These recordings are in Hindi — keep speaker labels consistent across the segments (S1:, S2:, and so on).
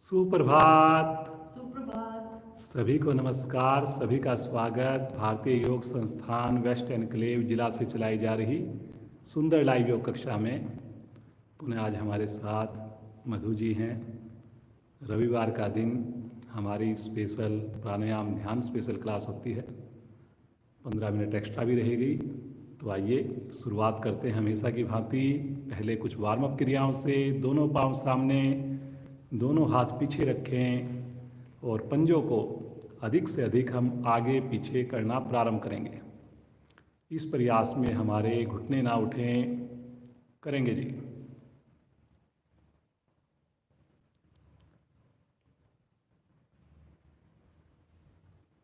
S1: सुप्रभात।
S2: सुप्रभात।
S1: सभी को नमस्कार, सभी का स्वागत। भारतीय योग संस्थान वेस्ट एनक्लेव जिला से चलाई जा रही सुंदर लाइव योग कक्षा में पुनः आज हमारे साथ मधु जी हैं। रविवार का दिन हमारी स्पेशल प्राणायाम ध्यान स्पेशल क्लास होती है, 15 मिनट एक्स्ट्रा भी रहेगी। तो आइए शुरुआत करते हैं हमेशा की भांति। पहले कुछ वार्म अप क्रियाओं से। दोनों पांव सामने, दोनों हाथ पीछे रखें और पंजों को अधिक से अधिक हम आगे पीछे करना प्रारंभ करेंगे। इस प्रयास में हमारे घुटने ना उठें। करेंगे जी।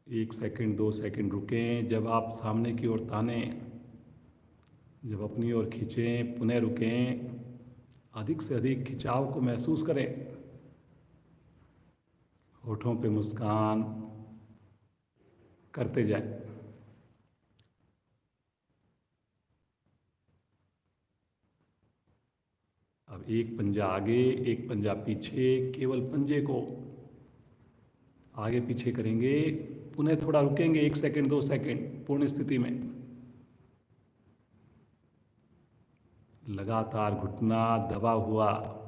S1: एक सेकंड 2 सेकंड रुकें। जब आप सामने की ओर तानें, जब अपनी ओर खींचें, पुनः रुकें। अधिक से अधिक खिंचाव को महसूस करें। होठों पे मुस्कान करते जाएं। अब एक पंजा आगे, एक पंजा पीछे। केवल पंजे को आगे पीछे करेंगे। पुनः थोड़ा रुकेंगे, 1 सेकंड 2 सेकंड पूर्ण स्थिति में। लगातार घुटना दबा हुआ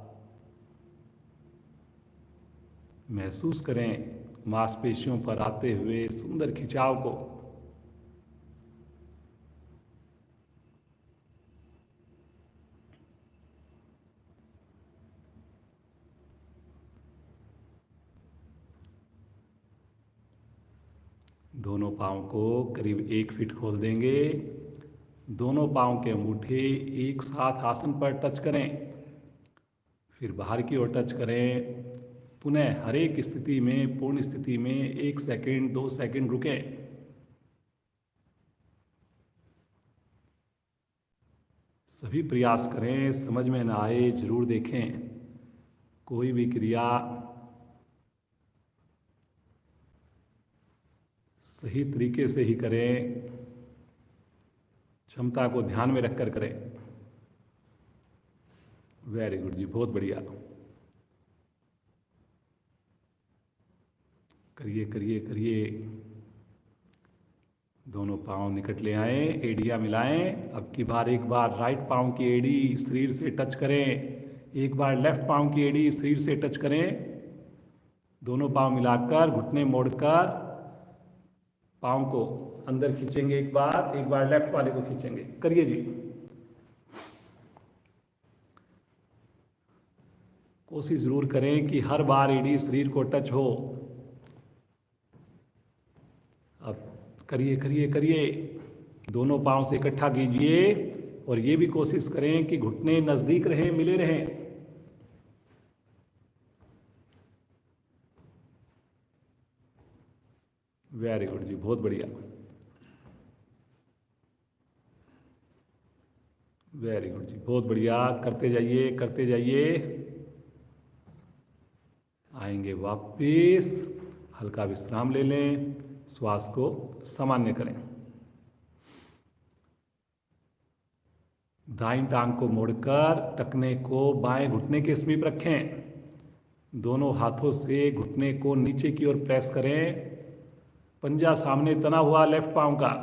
S1: महसूस करें। मांसपेशियों पर आते हुए सुंदर खिंचाव को। दोनों पांव को करीब 1 फीट खोल देंगे। दोनों पांव के अंगूठे एक साथ आसन पर टच करें, फिर बाहर की ओर टच करें। पुनः हर एक स्थिति में, पूर्ण स्थिति में 1 सेकंड 2 सेकंड रुकें। सभी प्रयास करें। समझ में ना आए जरूर देखें। कोई भी क्रिया सही तरीके से ही करें। क्षमता को ध्यान में रखकर करें। वेरी गुड जी, बहुत बढ़िया। करिए करिए करिए। दोनों पांव निकट ले आए, एड़ियां मिलाएं। अब की बार एक बार राइट पांव की एड़ी शरीर से टच करें, एक बार लेफ्ट पांव की एड़ी शरीर से टच करें। दोनों पांव मिलाकर घुटने मोड़कर पांव को अंदर खींचेंगे। एक बार लेफ्ट वाले को खींचेंगे। करिए जी। कोशिश जरूर करें कि हर बार एड़ी शरीर को टच हो। अब करिए करिए करिए। दोनों पांव से इकट्ठा कीजिए और ये भी कोशिश करें कि घुटने नजदीक रहें, मिले रहें। वेरी गुड जी, बहुत बढ़िया। वेरी गुड जी, बहुत बढ़िया। करते जाइए करते जाइए। आएंगे वापिस। हल्का विश्राम ले लें। श्वास को सामान्य करें। दाईं टांग को मोड़कर टखने को बाएं घुटने के समीप रखें। दोनों हाथों से घुटने को नीचे की ओर प्रेस करें। पंजा सामने तना हुआ लेफ्ट पांव का।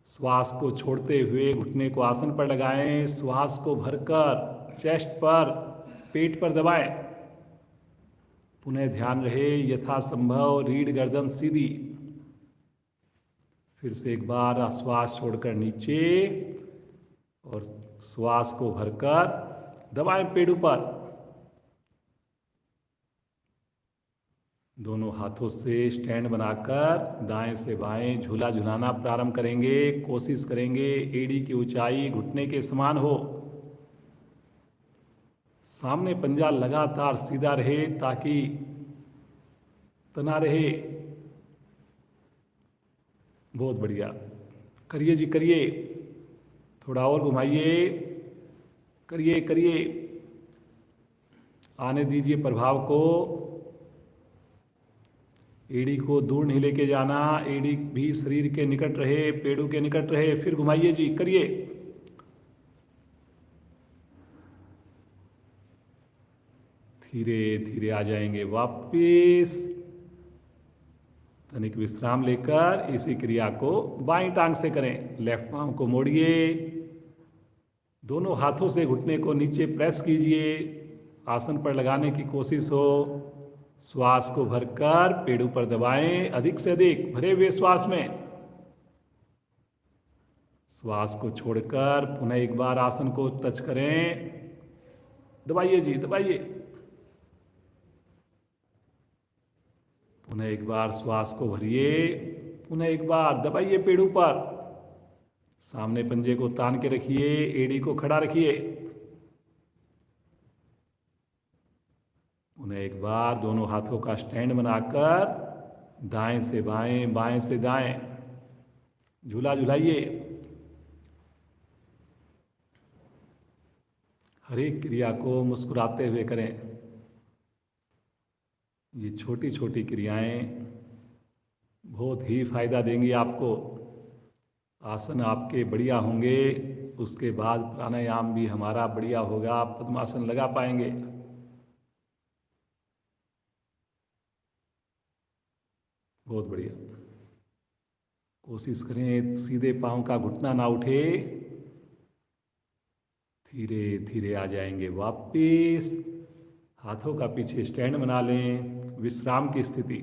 S1: श्वास को छोड़ते हुए घुटने को आसन पर लगाएं। श्वास को भरकर चेस्ट पर, पेट पर दबाएं। पुनः ध्यान रहे यथासंभव रीढ़ गर्दन सीधी। फिर से एक बार श्वास छोड़कर नीचे और श्वास को भरकर दबाएं पेट ऊपर। दोनों हाथों से स्टैंड बनाकर दाएं से बाएं झूला झुलाना प्रारंभ करेंगे। कोशिश करेंगे एड़ी की ऊंचाई घुटने के समान हो। सामने पंजा लगातार सीधा रहे ताकि तना रहे। बहुत बढ़िया। करिए जी करिए। थोड़ा और घुमाइए। करिए करिए। आने दीजिए प्रभाव को। एड़ी को दूर नहीं लेके जाना। एड़ी भी शरीर के निकट रहे, पेड़ों के निकट रहे। फिर घुमाइए जी, करिए। धीरे धीरे आ जाएंगे वापिस। तनिक विश्राम लेकर इसी क्रिया को बाईं टांग से करें। लेफ्ट पांव को मोड़िए, दोनों हाथों से घुटने को नीचे प्रेस कीजिए, आसन पर लगाने की कोशिश हो। श्वास को भरकर पेड़ ऊपर दबाएं, अधिक से अधिक भरे हुए श्वास में। श्वास को छोड़कर पुनः एक बार आसन को टच करें। दबाइए जी, दबाइए। पुनः एक बार श्वास को भरिए, पुनः एक बार दबाइए पेड़ ऊपर। सामने पंजे को तान के रखिए, एड़ी को खड़ा रखिए। पुनः एक बार दोनों हाथों का स्टैंड बनाकर दाएं से बाएं, बाएं से दाएं झूला झुलाइए। हर एक क्रिया को मुस्कुराते हुए करें। ये छोटी छोटी क्रियाएं बहुत ही फायदा देंगी आपको। आसन आपके बढ़िया होंगे, उसके बाद प्राणायाम भी हमारा बढ़िया होगा, आप पद्मासन लगा पाएंगे। बहुत बढ़िया। कोशिश करें सीधे पांव का घुटना ना उठे। धीरे धीरे आ जाएंगे वापिस। हाथों का पीछे स्टैंड बना लें, विश्राम की स्थिति।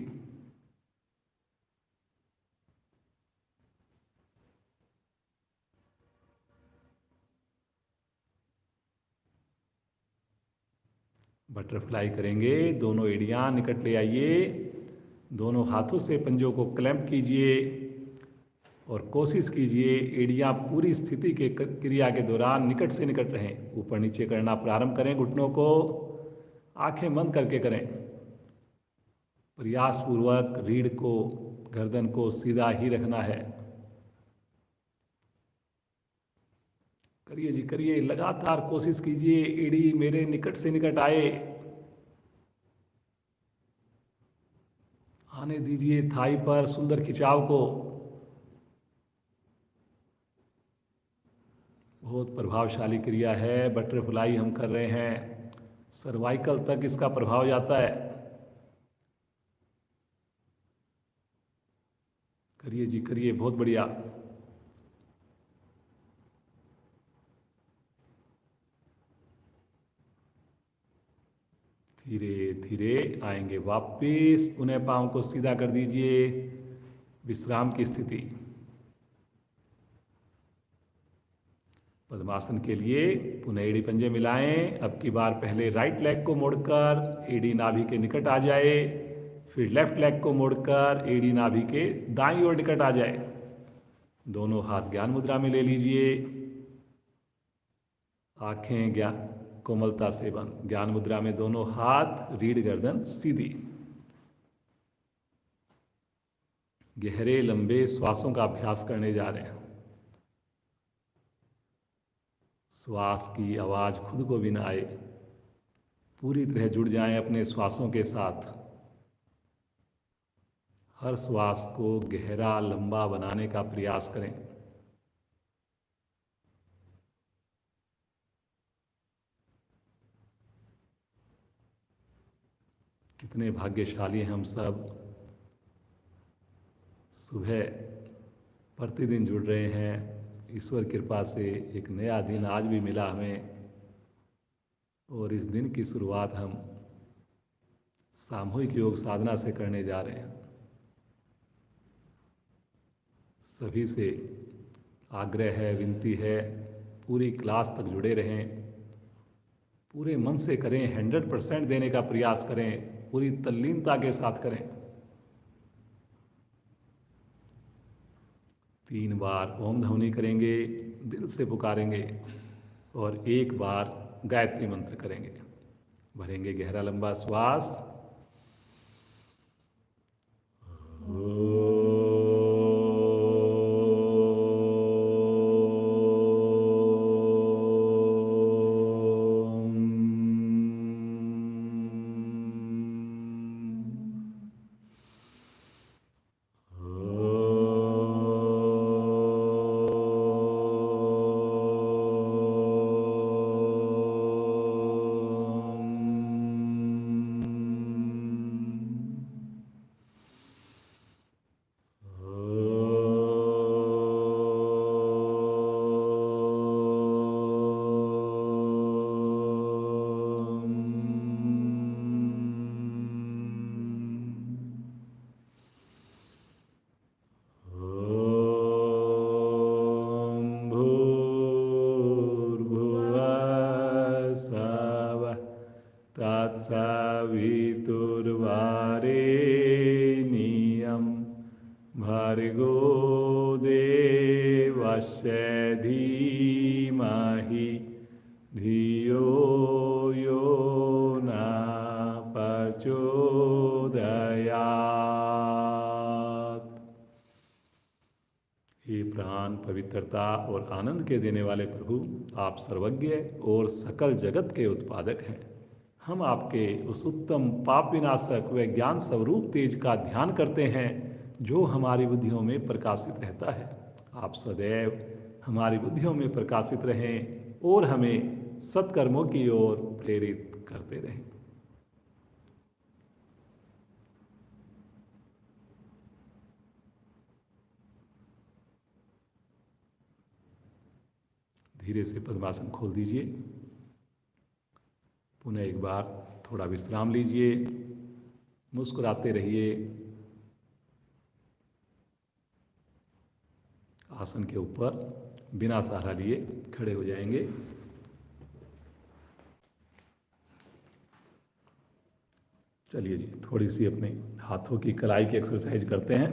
S1: बटरफ्लाई करेंगे। दोनों एड़ियां निकट ले आइए, दोनों हाथों से पंजों को क्लैंप कीजिए और कोशिश कीजिए एड़ियां पूरी स्थिति के क्रिया के दौरान निकट से निकट रहें। ऊपर नीचे करना प्रारंभ करें, घुटनों को आंखें बंद करके करें। प्रयासपूर्वक रीढ़ को, गर्दन को सीधा ही रखना है। करिए जी, करिए, लगातार कोशिश कीजिए एड़ी मेरे निकट से निकट आए। आने दीजिए थाई पर सुंदर खिंचाव को। बहुत प्रभावशाली क्रिया है। बटरफ्लाई हम कर रहे हैं, सर्वाइकल तक इसका प्रभाव जाता है। करिए जी, करिए, बहुत बढ़िया। धीरे धीरे आएंगे वापिस। पुनः पांव को सीधा कर दीजिए, विश्राम की स्थिति। पद्मासन के लिए पुनः एड़ी पंजे मिलाएं। अब की बार पहले राइट लेग को मोड़कर एड़ी नाभि के निकट आ जाए, फिर लेफ्ट लेग को मोड़कर एड़ी नाभि के दाईं ओर निकट आ जाए। दोनों हाथ ज्ञान मुद्रा में ले लीजिए, आंखें ज्ञान कोमलता से बंद। ज्ञान मुद्रा में दोनों हाथ, रीढ़ गर्दन सीधी। गहरे लंबे श्वासों का अभ्यास करने जा रहे हैं। श्वास की आवाज खुद को भी ना आए, पूरी तरह जुड़ जाएं अपने श्वासों के साथ। हर श्वास को गहरा लंबा बनाने का प्रयास करें। कितने भाग्यशाली हैं हम सब, सुबह प्रतिदिन जुड़ रहे हैं। ईश्वर कृपा से एक नया दिन आज भी मिला हमें, और इस दिन की शुरुआत हम सामूहिक योग साधना से करने जा रहे हैं। सभी से आग्रह है, विनती है, पूरी क्लास तक जुड़े रहें, पूरे मन से करें, 100% देने का प्रयास करें, पूरी तल्लीनता के साथ करें। 3 बार ओम ध्वनि करेंगे, दिल से पुकारेंगे, और 1 बार गायत्री मंत्र करेंगे। भरेंगे गहरा लंबा श्वास। सवितुर्वरेण्यं भर्गो देवस्य धीमहि धियो यो न प्रचोदयात्। हे प्राण पवित्रता और आनंद के देने वाले प्रभु, आप सर्वज्ञ और सकल जगत के उत्पादक हैं। हम आपके उस उत्तम पाप विनाशक व ज्ञान स्वरूप तेज का ध्यान करते हैं जो हमारी बुद्धियों में प्रकाशित रहता है। आप सदैव हमारी बुद्धियों में प्रकाशित रहें और हमें सत्कर्मों की ओर प्रेरित करते रहें। धीरे से पद्मासन खोल दीजिए। पुनः एक बार थोड़ा विश्राम लीजिए, मुस्कुराते रहिए। आसन के ऊपर बिना सहारा लिए खड़े हो जाएंगे। चलिए जी, थोड़ी सी अपने हाथों की कलाई की एक्सरसाइज करते हैं।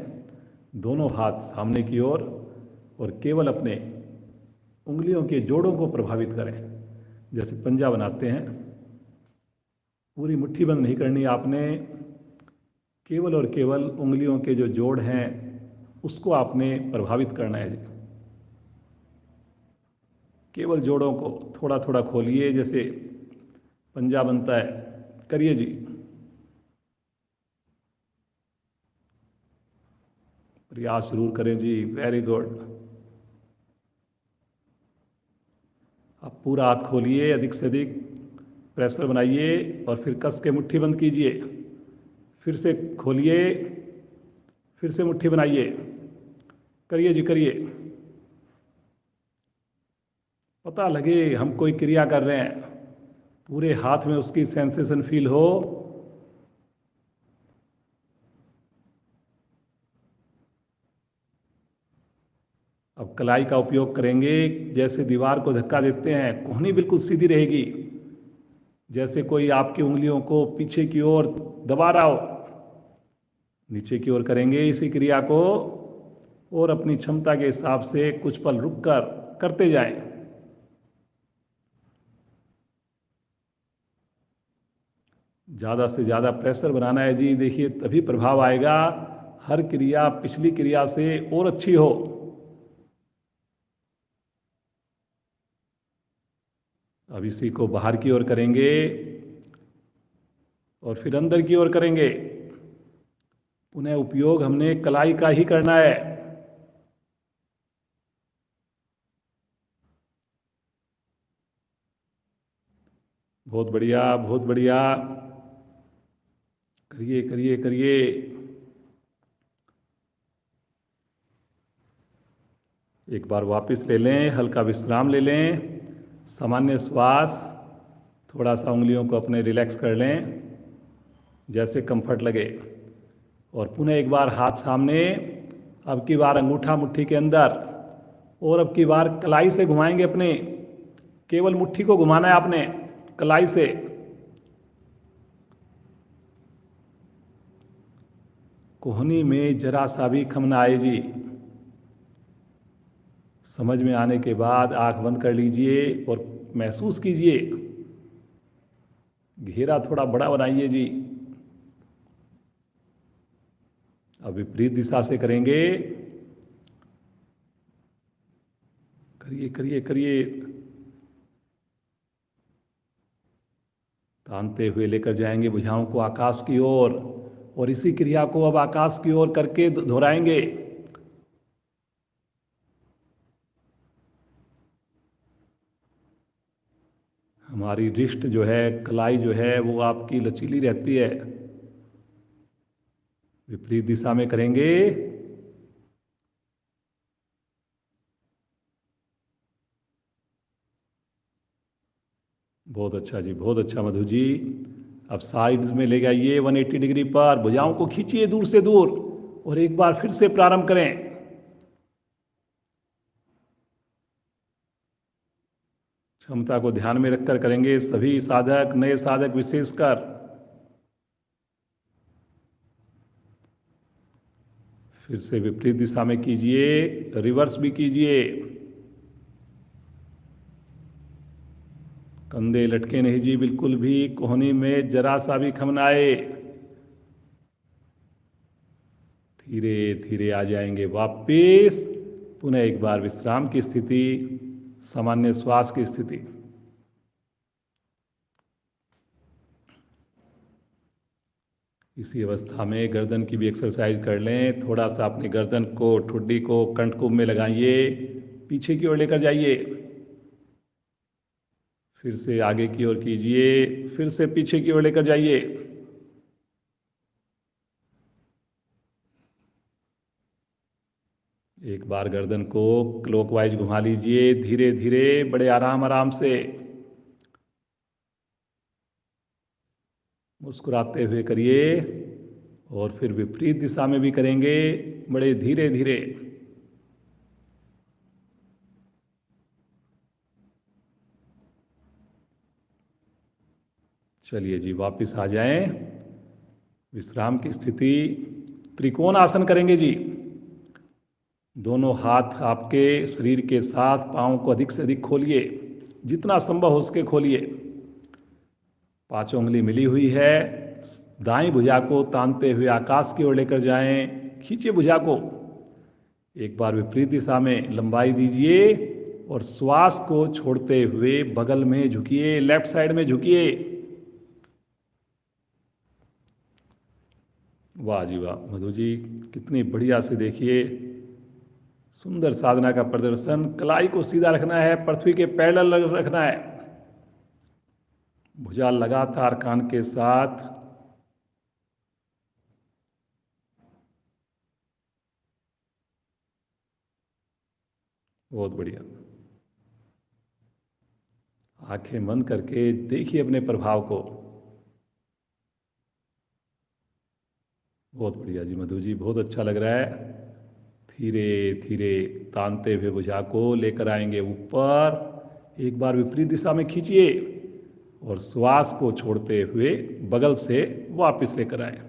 S1: दोनों हाथ सामने की ओर और केवल अपने उंगलियों के जोड़ों को प्रभावित करें, जैसे पंजा बनाते हैं। पूरी मुट्ठी बंद नहीं करनी आपने, केवल और केवल उंगलियों के जो जोड़ हैं उसको आपने प्रभावित करना है जी। केवल जोड़ों को थोड़ा थोड़ा खोलिए, जैसे पंजा बनता है। करिए जी। प्रयास जरूर करें जी। Very good. आप पूरा हाथ खोलिए, अधिक से अधिक प्रेशर बनाइए और फिर कस के मुट्ठी बंद कीजिए। फिर से खोलिए, फिर से मुट्ठी बनाइए। करिए जी, करिए। पता लगे हम कोई क्रिया कर रहे हैं, पूरे हाथ में उसकी सेंसेशन फील हो। अब कलाई का उपयोग करेंगे। जैसे दीवार को धक्का देते हैं, कोहनी बिल्कुल सीधी रहेगी, जैसे कोई आपकी उंगलियों को पीछे की ओर दबा रहा हो। नीचे की ओर करेंगे इसी क्रिया को और अपनी क्षमता के हिसाब से कुछ पल रुककर करते जाएं। ज़्यादा से ज़्यादा प्रेशर बनाना है जी। देखिए, तभी प्रभाव आएगा, हर क्रिया पिछली क्रिया से और अच्छी हो। अब इसी को बाहर की ओर करेंगे और फिर अंदर की ओर करेंगे। पुनः उपयोग हमने कलाई का ही करना है। बहुत बढ़िया, बहुत बढ़िया। करिए करिए करिए। एक बार वापस ले लें, हल्का विश्राम ले लें, सामान्य श्वास। थोड़ा सा उंगलियों को अपने रिलैक्स कर लें, जैसे कंफर्ट लगे। और पुनः एक बार हाथ सामने। अब की बार अंगूठा मुट्ठी के अंदर और अब की बार कलाई से घुमाएंगे अपने। केवल मुट्ठी को घुमाना है आपने कलाई से। कोहनी में जरा सा भी खम ना आए जी। समझ में आने के बाद आंख बंद कर लीजिए और महसूस कीजिए। घेरा थोड़ा बड़ा बनाइए जी। अब विपरीत दिशा से करेंगे। करिए करिए करिए। तानते हुए लेकर जाएंगे भुजाओं को आकाश की ओर और इसी क्रिया को अब आकाश की ओर करके दोहराएंगे। हमारी रिस्ट जो है, कलाई जो है, वो आपकी लचीली रहती है। विपरीत दिशा में करेंगे। बहुत अच्छा जी, बहुत अच्छा मधु जी। अब साइड्स में ले जाइए 180 डिग्री पर। भुजाओं को खींचिए दूर से दूर और एक बार फिर से प्रारंभ करें। क्षमता को ध्यान में रखकर करेंगे सभी साधक, नए साधक विशेषकर। फिर से विपरीत दिशा में कीजिए, रिवर्स भी कीजिए। कंधे लटके नहीं जी बिल्कुल भी, कोहनी में जरा सा भी खम ना आए। धीरे धीरे आ जाएंगे वापिस। पुनः एक बार विश्राम की स्थिति, सामान्य श्वास की स्थिति। इसी अवस्था में गर्दन की भी एक्सरसाइज कर लें। थोड़ा सा अपनी गर्दन को, ठुड्डी को कंठकुंभ में लगाइए, पीछे की ओर लेकर जाइए। फिर से आगे की ओर कीजिए, फिर से पीछे की ओर लेकर जाइए। एक बार गर्दन को क्लॉकवाइज घुमा लीजिए, धीरे धीरे, बड़े आराम आराम से। मुस्कुराते हुए करिए। और फिर विपरीत दिशा में भी करेंगे, बड़े धीरे धीरे। चलिए जी, वापस आ जाएं। विश्राम की स्थिति, त्रिकोण आसन करेंगे जी। दोनों हाथ आपके शरीर के साथ, पांव को अधिक से अधिक खोलिए, जितना संभव हो सके खोलिए। पांचों उंगली मिली हुई है। दाईं भुजा को तानते हुए आकाश की ओर लेकर जाएं। खींचिए भुजा को। एक बार विपरीत दिशा में लंबाई दीजिए और श्वास को छोड़ते हुए बगल में झुकिए, लेफ्ट साइड में झुकिए। वाह जी वाह मधु जी, कितनी बढ़िया से देखिए, सुंदर साधना का प्रदर्शन। कलाई को सीधा रखना है, पृथ्वी के पैरेलल रखना है। भुजा लगातार कान के साथ। बहुत बढ़िया। आंखें बंद करके देखिए अपने प्रभाव को। बहुत बढ़िया जी मधु जी, बहुत अच्छा लग रहा है। धीरे धीरे तानते हुए भुजा को लेकर आएंगे ऊपर। एक बार विपरीत दिशा में खींचिए और श्वास को छोड़ते हुए बगल से वापस लेकर आए।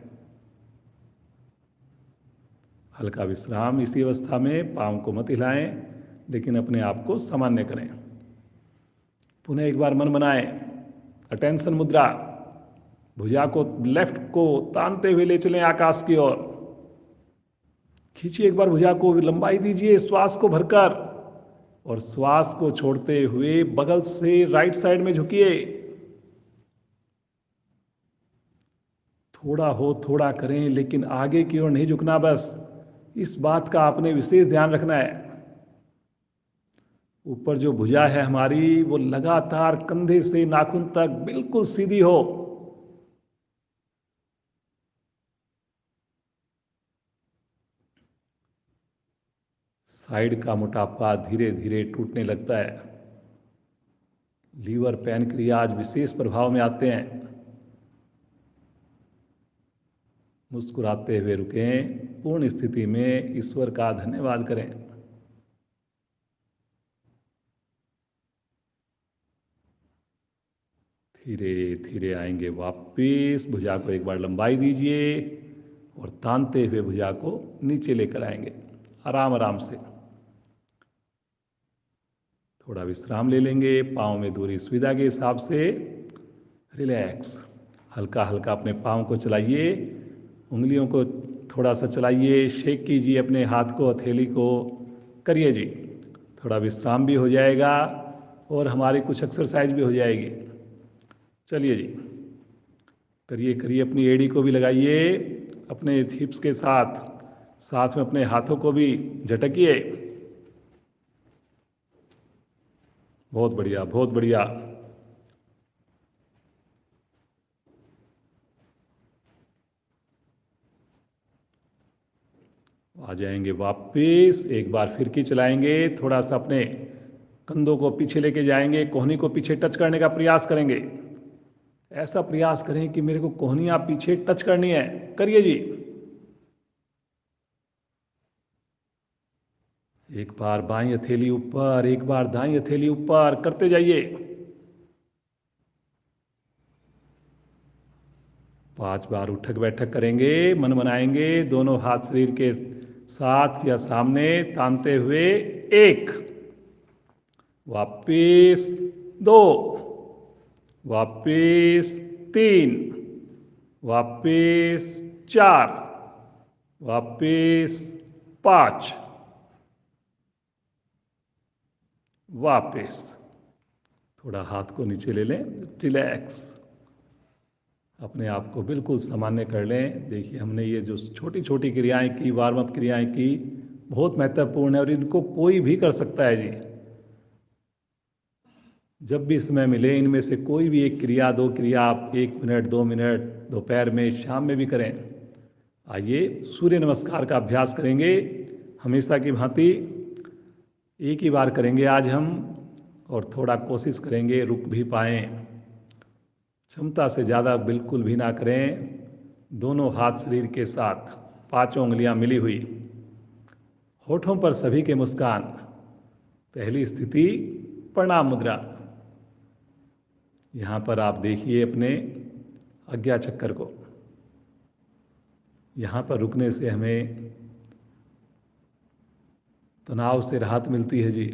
S1: हल्का विश्राम। इसी अवस्था में पांव को मत हिलाएं, लेकिन अपने आप को सामान्य करें। पुनः एक बार मन बनाएं, अटेंशन मुद्रा। भुजा को, लेफ्ट को तानते हुए ले चलें आकाश की ओर। खींचिए एक बार भुजा को, लंबाई दीजिए श्वास को भरकर, और श्वास को छोड़ते हुए बगल से राइट साइड में झुकिए। थोड़ा हो थोड़ा करें, लेकिन आगे की ओर नहीं झुकना। बस इस बात का आपने विशेष ध्यान रखना है। ऊपर जो भुजा है हमारी, वो लगातार कंधे से नाखून तक बिल्कुल सीधी हो। साइड का मोटापा धीरे धीरे टूटने लगता है। लीवर, पैनक्रियाज विशेष प्रभाव में आते हैं। मुस्कुराते हुए रुकें। पूर्ण स्थिति में ईश्वर का धन्यवाद करें। धीरे धीरे आएंगे वापिस। भुजा को एक बार लंबाई दीजिए और तानते हुए भुजा को नीचे लेकर आएंगे आराम आराम से। थोड़ा विश्राम ले लेंगे, पाँव में दूरी सुविधा के हिसाब से। रिलैक्स। हल्का हल्का अपने पाँव को चलाइए, उंगलियों को थोड़ा सा चलाइए, शेक कीजिए अपने हाथ को, हथेली को। करिए जी, थोड़ा विश्राम भी हो जाएगा और हमारी कुछ एक्सरसाइज भी हो जाएगी। चलिए जी, करिए करिए। अपनी एड़ी को भी लगाइए अपने हिप्स के साथ, साथ में अपने हाथों को भी झटकिए। बहुत बढ़िया, बहुत बढ़िया। आ जाएंगे वापिस। एक बार फिर की चलाएंगे। थोड़ा सा अपने कंधों को पीछे लेके जाएंगे, कोहनी को पीछे टच करने का प्रयास करेंगे। ऐसा प्रयास करें कि मेरे को कोहनियां पीछे टच करनी है। करिए जी। एक बार बाईं हथेली ऊपर, एक बार दाईं हथेली ऊपर, करते जाइए। 5 बार उठक बैठक करेंगे, मन बनाएंगे, दोनों हाथ शरीर के साथ या सामने तानते हुए। 1, वापिस 2, वापिस 3, वापिस 4, वापिस 5, वापिस। थोड़ा हाथ को नीचे ले लें, रिलैक्स, अपने आप को बिल्कुल सामान्य कर लें। देखिए हमने ये जो छोटी छोटी क्रियाएं की, वार्म अप क्रियाएं की, बहुत महत्वपूर्ण है और इनको कोई भी कर सकता है जी। जब भी समय मिले इनमें से कोई भी एक क्रिया, 2 क्रिया आप 1 मिनट 2 मिनट दोपहर में, शाम में भी करें। आइए सूर्य नमस्कार का अभ्यास करेंगे हमेशा की भांति। एक ही बार करेंगे आज हम, और थोड़ा कोशिश करेंगे रुक भी पाएं। क्षमता से ज़्यादा बिल्कुल भी ना करें। दोनों हाथ शरीर के साथ, 5 उंगलियां मिली हुई, होठों पर सभी के मुस्कान। पहली स्थिति प्रणाम मुद्रा। यहाँ पर आप देखिए अपने आज्ञा चक्कर को। यहाँ पर रुकने से हमें तनाव से राहत मिलती है जी।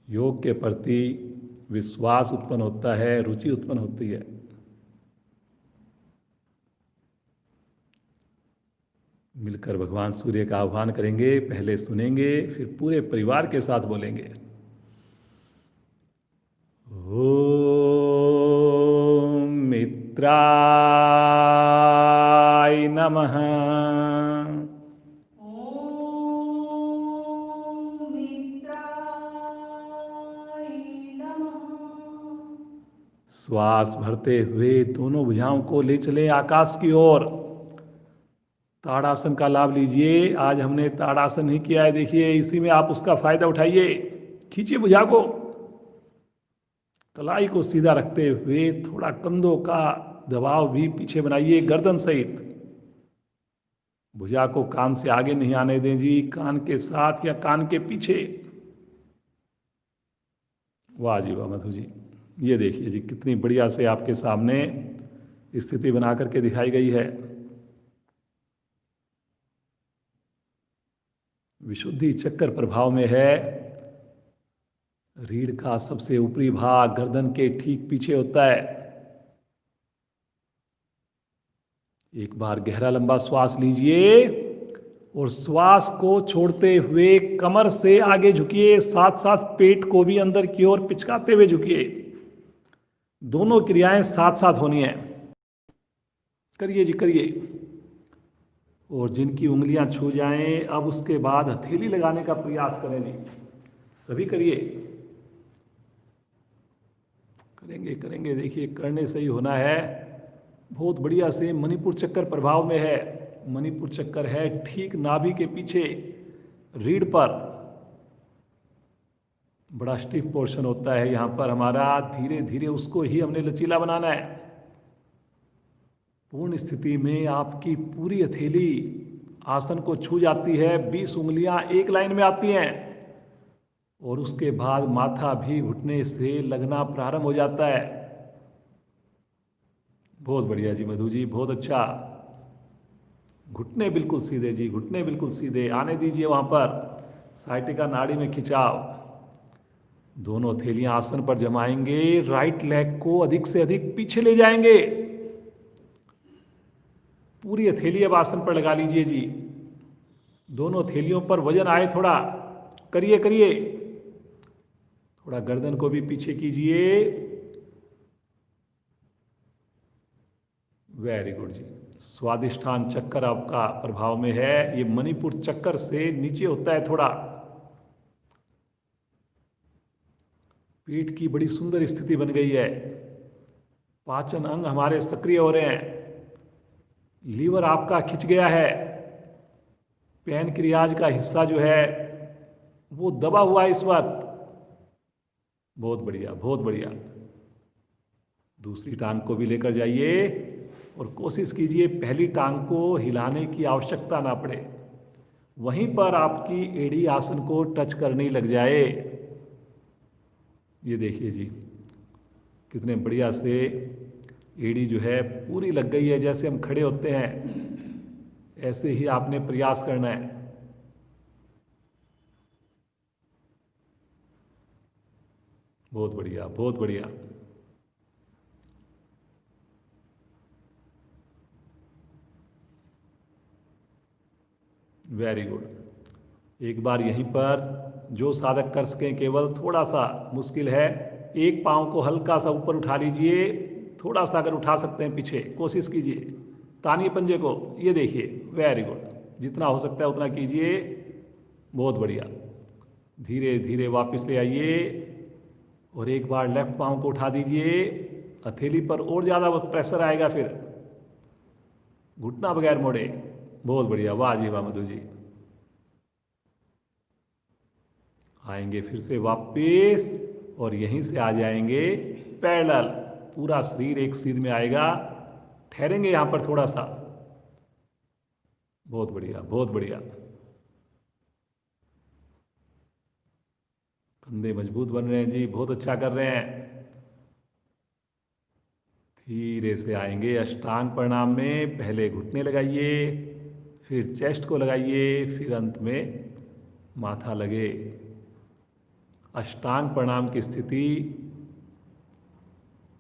S1: योग के प्रति विश्वास उत्पन्न होता है, रुचि उत्पन्न होती है। मिलकर भगवान सूर्य का आह्वान करेंगे। पहले सुनेंगे, फिर पूरे परिवार के साथ बोलेंगे। ओम मित्राय नमः। श्वास भरते हुए दोनों भुजाओं को ले चले आकाश की ओर। ताड़ासन का लाभ लीजिए। आज हमने ताड़ासन नहीं किया है, देखिए इसी में आप उसका फायदा उठाइए। खींचिए भुजा को, कलाई को सीधा रखते हुए थोड़ा कंधों का दबाव भी पीछे बनाइए, गर्दन सहित। भुजा को कान से आगे नहीं आने दें जी, कान के साथ या कान के पीछे। वाह जी वाह मधु जी, ये देखिए जी कितनी बढ़िया से आपके सामने स्थिति बना करके दिखाई गई है। विशुद्धि चक्कर प्रभाव में है। रीढ़ का सबसे ऊपरी भाग गर्दन के ठीक पीछे होता है। एक बार गहरा लंबा श्वास लीजिए और श्वास को छोड़ते हुए कमर से आगे झुकिए, साथ साथ पेट को भी अंदर की ओर पिचकाते हुए झुकिए। दोनों क्रियाएं साथ साथ होनी है। करिए जी करिए। और जिनकी उंगलियां छू जाएं, अब उसके बाद हथेली लगाने का प्रयास करें जी। सभी करिए। करेंगे करेंगे, देखिए करने से ही होना है। बहुत बढ़िया से मणिपुर चक्कर प्रभाव में है। मणिपुर चक्कर है ठीक नाभि के पीछे, रीढ़ पर। बड़ा स्टिफ पोर्शन होता है यहाँ पर हमारा। धीरे धीरे उसको ही हमने लचीला बनाना है। पूर्ण स्थिति में आपकी पूरी हथेली आसन को छू जाती है। 20 उंगलियां एक लाइन में आती हैं और उसके बाद माथा भी घुटने से लगना प्रारंभ हो जाता है। बहुत बढ़िया जी मधु जी, बहुत अच्छा। घुटने बिल्कुल सीधे जी, घुटने बिल्कुल सीधे। आने दीजिए वहां पर साइटिका नाड़ी में खिंचाव। दोनों हथेलियां आसन पर जमाएंगे। राइट लेग को अधिक से अधिक पीछे ले जाएंगे। पूरी हथेली अब आसन पर लगा लीजिए जी। दोनों हथेलियों पर वजन आए थोड़ा। करिए करिए। थोड़ा गर्दन को भी पीछे कीजिए। वेरी गुड जी। स्वादिष्ठान चक्कर आपका प्रभाव में है। ये मणिपुर चक्कर से नीचे होता है थोड़ा। पेट की बड़ी सुंदर स्थिति बन गई है। पाचन अंग हमारे सक्रिय हो रहे हैं। लीवर आपका खिंच गया है। पैनक्रियाज का हिस्सा जो है वो दबा हुआ है इस वक्त। बहुत बढ़िया बहुत बढ़िया। दूसरी टांग को भी लेकर जाइए और कोशिश कीजिए पहली टांग को हिलाने की आवश्यकता ना पड़े। वहीं पर आपकी एड़ी आसन को टच करने लग जाए। ये देखिए जी कितने बढ़िया से एड़ी जो है पूरी लग गई है। जैसे हम खड़े होते हैं ऐसे ही आपने प्रयास करना है। बहुत बढ़िया, बहुत बढ़िया। Very good. एक बार यहीं पर जो साधक कर सकें, केवल थोड़ा सा मुश्किल है, एक पाँव को हल्का सा ऊपर उठा लीजिए। थोड़ा सा अगर उठा सकते हैं पीछे कोशिश कीजिए, तानिए पंजे को, ये देखिए। वेरी गुड, जितना हो सकता है उतना कीजिए। बहुत बढ़िया। धीरे धीरे वापस ले आइए और एक बार लेफ्ट पाँव को उठा दीजिए। हथेली पर और ज़्यादा प्रेशर आएगा, फिर घुटना बगैर मोड़े। बहुत बढ़िया, वाह जी वाह मधु जी। आएंगे फिर से वापस और यहीं से आ जाएंगे पैरेलल। पूरा शरीर एक सीध में आएगा। ठहरेंगे यहां पर थोड़ा सा। बहुत बढ़िया, बहुत बढ़िया। कंधे मजबूत बन रहे हैं जी, बहुत अच्छा कर रहे हैं। धीरे से आएंगे अष्टांग प्रणाम में। पहले घुटने लगाइए, फिर चेस्ट को लगाइए, फिर अंत में माथा लगे। अष्टांग प्रणाम की स्थिति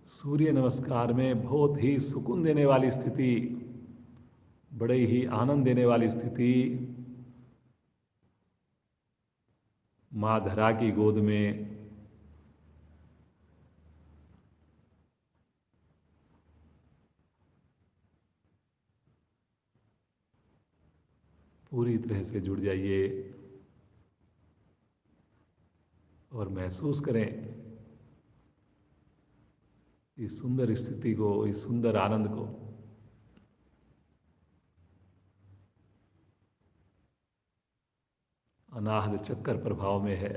S1: सूर्य नमस्कार में बहुत ही सुकून देने वाली स्थिति, बड़े ही आनंद देने वाली स्थिति। माँ धरा की गोद में पूरी तरह से जुड़ जाइए और महसूस करें इस सुंदर स्थिति को, इस सुंदर आनंद को। अनाहद चक्कर प्रभाव में है।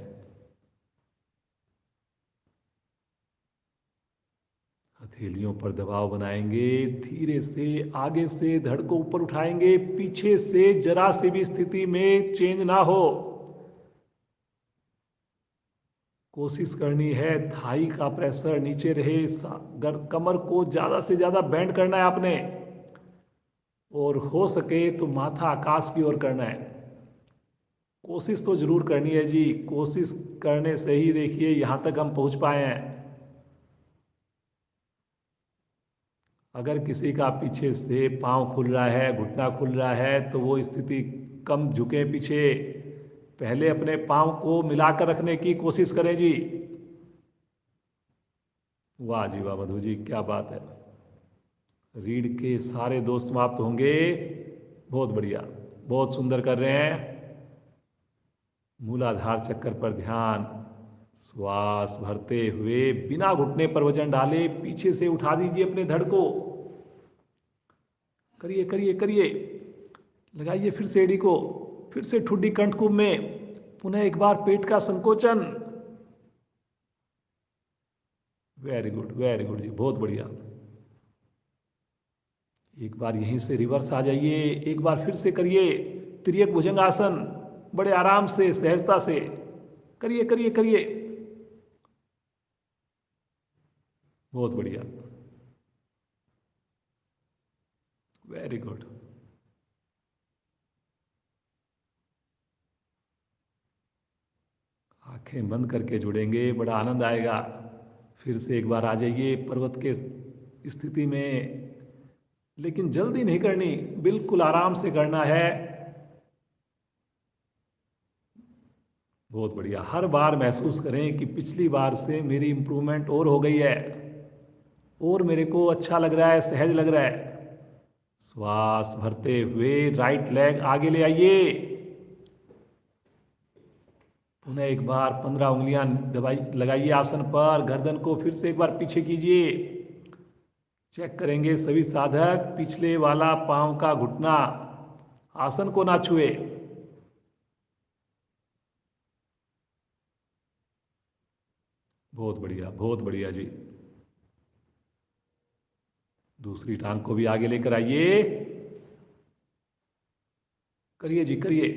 S1: हथेलियों पर दबाव बनाएंगे। धीरे से आगे से धड़ को ऊपर उठाएंगे। पीछे से जरा सी भी स्थिति में चेंज ना हो। कोशिश करनी है थाई का प्रेशर नीचे रहे। कमर को ज्यादा से ज्यादा बेंड करना है आपने, और हो सके तो माथा आकाश की ओर करना है। कोशिश तो जरूर करनी है जी। कोशिश करने से ही देखिए यहां तक हम पहुंच पाए हैं। अगर किसी का पीछे से पांव खुल रहा है, घुटना खुल रहा है, तो वो स्थिति कम झुके पीछे। पहले अपने पांव को मिलाकर रखने की कोशिश करें जी। वाह जी वाह मधु जी, क्या बात है। रीढ़ के सारे दोष समाप्त होंगे। बहुत बढ़िया, बहुत सुंदर कर रहे हैं। मूलाधार चक्कर पर ध्यान। श्वास भरते हुए बिना घुटने पर वजन डाले पीछे से उठा दीजिए अपने धड़ को। करिए करिए करिए। लगाइए फिर से एड़ी को, फिर से ठुड्डी कंठकुंभ में। पुनः एक बार पेट का संकोचन। वेरी गुड, वेरी गुड जी, बहुत बढ़िया। एक बार यहीं से रिवर्स आ जाइए। एक बार फिर से करिए तिर्यक भुजंगासन, बड़े आराम से, सहजता से। करिए करिए करिए। बहुत बढ़िया, वेरी गुड। आंखें बंद करके जुड़ेंगे, बड़ा आनंद आएगा। फिर से एक बार आ जाइए पर्वत के स्थिति में, लेकिन जल्दी नहीं करनी, बिल्कुल आराम से करना है। बहुत बढ़िया। हर बार महसूस करें कि पिछली बार से मेरी इंप्रूवमेंट और हो गई है, और मेरे को अच्छा लग रहा है, सहज लग रहा है। श्वास भरते हुए राइट लेग आगे ले आइए। पुनः एक बार 15 उंगलियां दबाई लगाइए आसन पर। गर्दन को फिर से एक बार पीछे कीजिए। चेक करेंगे सभी साधक पिछले वाला पांव का घुटना आसन को ना छुए। बहुत बढ़िया, बहुत बढ़िया जी। दूसरी टांग को भी आगे लेकर आइए। करिए जी, करिए।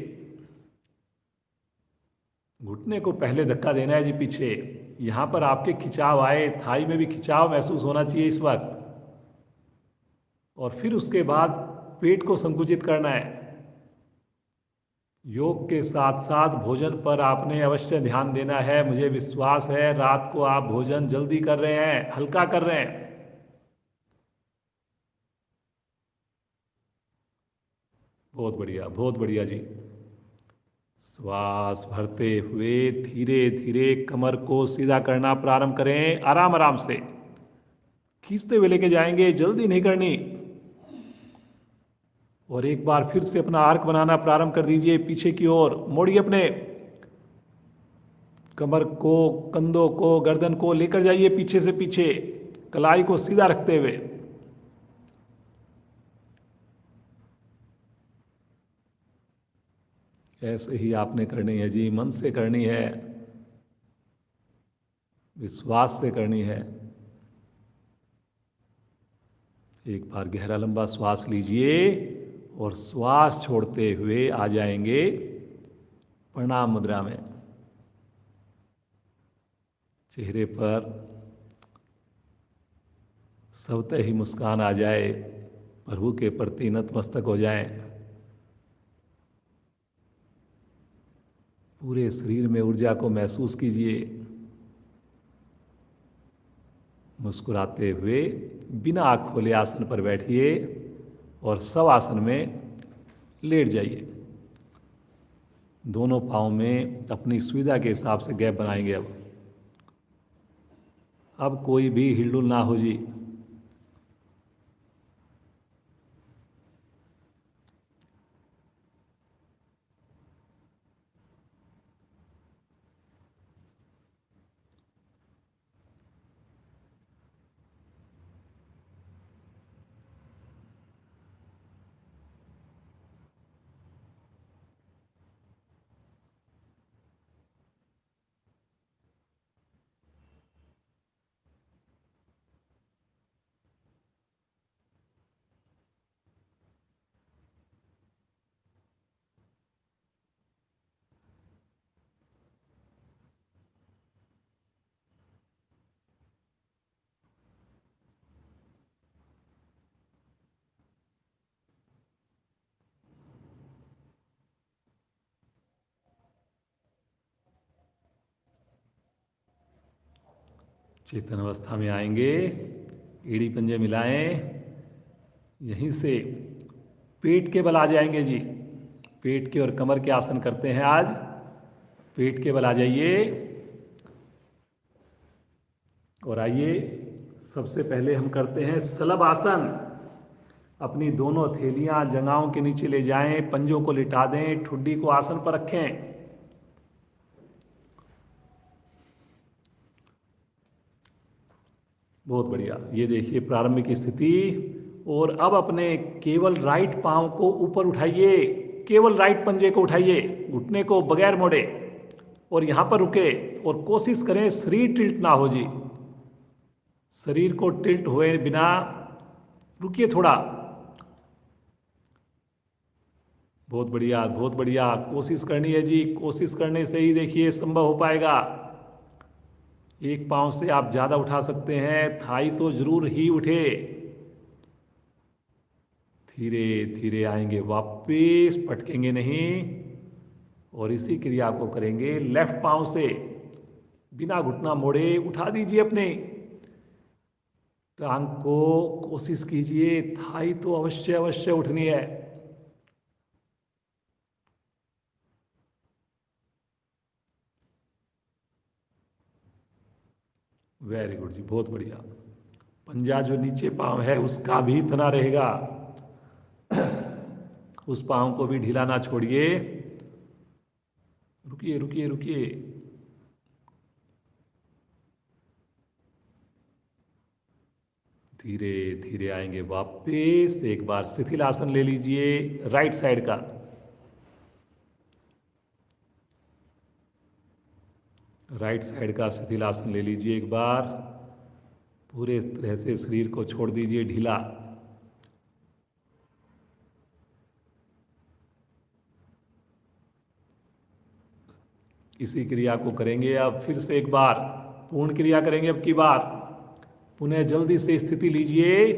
S1: घुटने को पहले धक्का देना है जी पीछे। यहां पर आपके खिंचाव आए, थाई में भी खिंचाव महसूस होना चाहिए इस वक्त। और फिर उसके बाद पेट को संकुचित करना है। योग के साथ साथ भोजन पर आपने अवश्य ध्यान देना है। मुझे विश्वास है रात को आप भोजन जल्दी कर रहे हैं, हल्का कर रहे हैं। बहुत बढ़िया जी। श्वास भरते हुए धीरे धीरे कमर को सीधा करना प्रारंभ करें। आराम आराम से खींचते हुए लेके जाएंगे, जल्दी नहीं करनी। और एक बार फिर से अपना आर्क बनाना प्रारंभ कर दीजिए। पीछे की ओर मोड़िए, अपने कमर को, कंधों को, गर्दन को लेकर जाइए पीछे से पीछे, कलाई को सीधा रखते हुए। ऐसे ही आपने करनी है जी, मन से करनी है, विश्वास से करनी है। एक बार गहरा लंबा श्वास लीजिए और श्वास छोड़ते हुए आ जाएंगे प्रणाम मुद्रा में। चेहरे पर स्वतः ही मुस्कान आ जाए, प्रभु के प्रति नतमस्तक हो जाएं। पूरे शरीर में ऊर्जा को महसूस कीजिए। मुस्कुराते हुए बिना आँख खोले आसन पर बैठिए और शव आसन में लेट जाइए। दोनों पाँव में अपनी सुविधा के हिसाब से गैप बनाएंगे। अब कोई भी हिलडुल ना हो जी। चेतन अवस्था में आएंगे, एड़ी पंजे मिलाएं, यहीं से पेट के बल आ जाएंगे जी। पेट के और कमर के आसन करते हैं आज। पेट के बल आ जाइए और आइए, सबसे पहले हम करते हैं सलभ आसन। अपनी दोनों हथेलियां जंघाओं के नीचे ले जाएं, पंजों को लिटा दें, ठुड्डी को आसन पर रखें। बहुत बढ़िया। ये देखिए प्रारंभिक स्थिति। और अब अपने केवल राइट पांव को ऊपर उठाइए, केवल राइट पंजे को उठाइए, घुटने को बगैर मोड़े, और यहां पर रुके और कोशिश करें शरीर टिल्ट ना हो जी। शरीर को टिल्ट हुए बिना रुकिए थोड़ा। बहुत बढ़िया, बहुत बढ़िया। कोशिश करनी है जी, कोशिश करने से ही देखिए संभव हो पाएगा। एक पांव से आप ज्यादा उठा सकते हैं, थाई तो जरूर ही उठे। धीरे धीरे आएंगे वापिस, पटकेंगे नहीं। और इसी क्रिया को करेंगे लेफ्ट पांव से, बिना घुटना मोड़े उठा दीजिए अपने टांग को। कोशिश कीजिए, थाई तो अवश्य अवश्य उठनी है। वेरी गुड जी, बहुत बढ़िया। पंजा जो नीचे पांव है उसका भी तना रहेगा, उस पांव को भी ढीला ना छोड़िए। रुकिए रुकिए रुकिए। धीरे धीरे आएंगे वापस। एक बार शिथिल आसन ले लीजिए राइट साइड का। राइट साइड का शिथिल आसन ले लीजिए एक बार। पूरे तरह से शरीर को छोड़ दीजिए ढीला। इसी क्रिया को करेंगे अब फिर से एक बार, पूर्ण क्रिया करेंगे अब की बार। पुनः जल्दी से स्थिति लीजिए,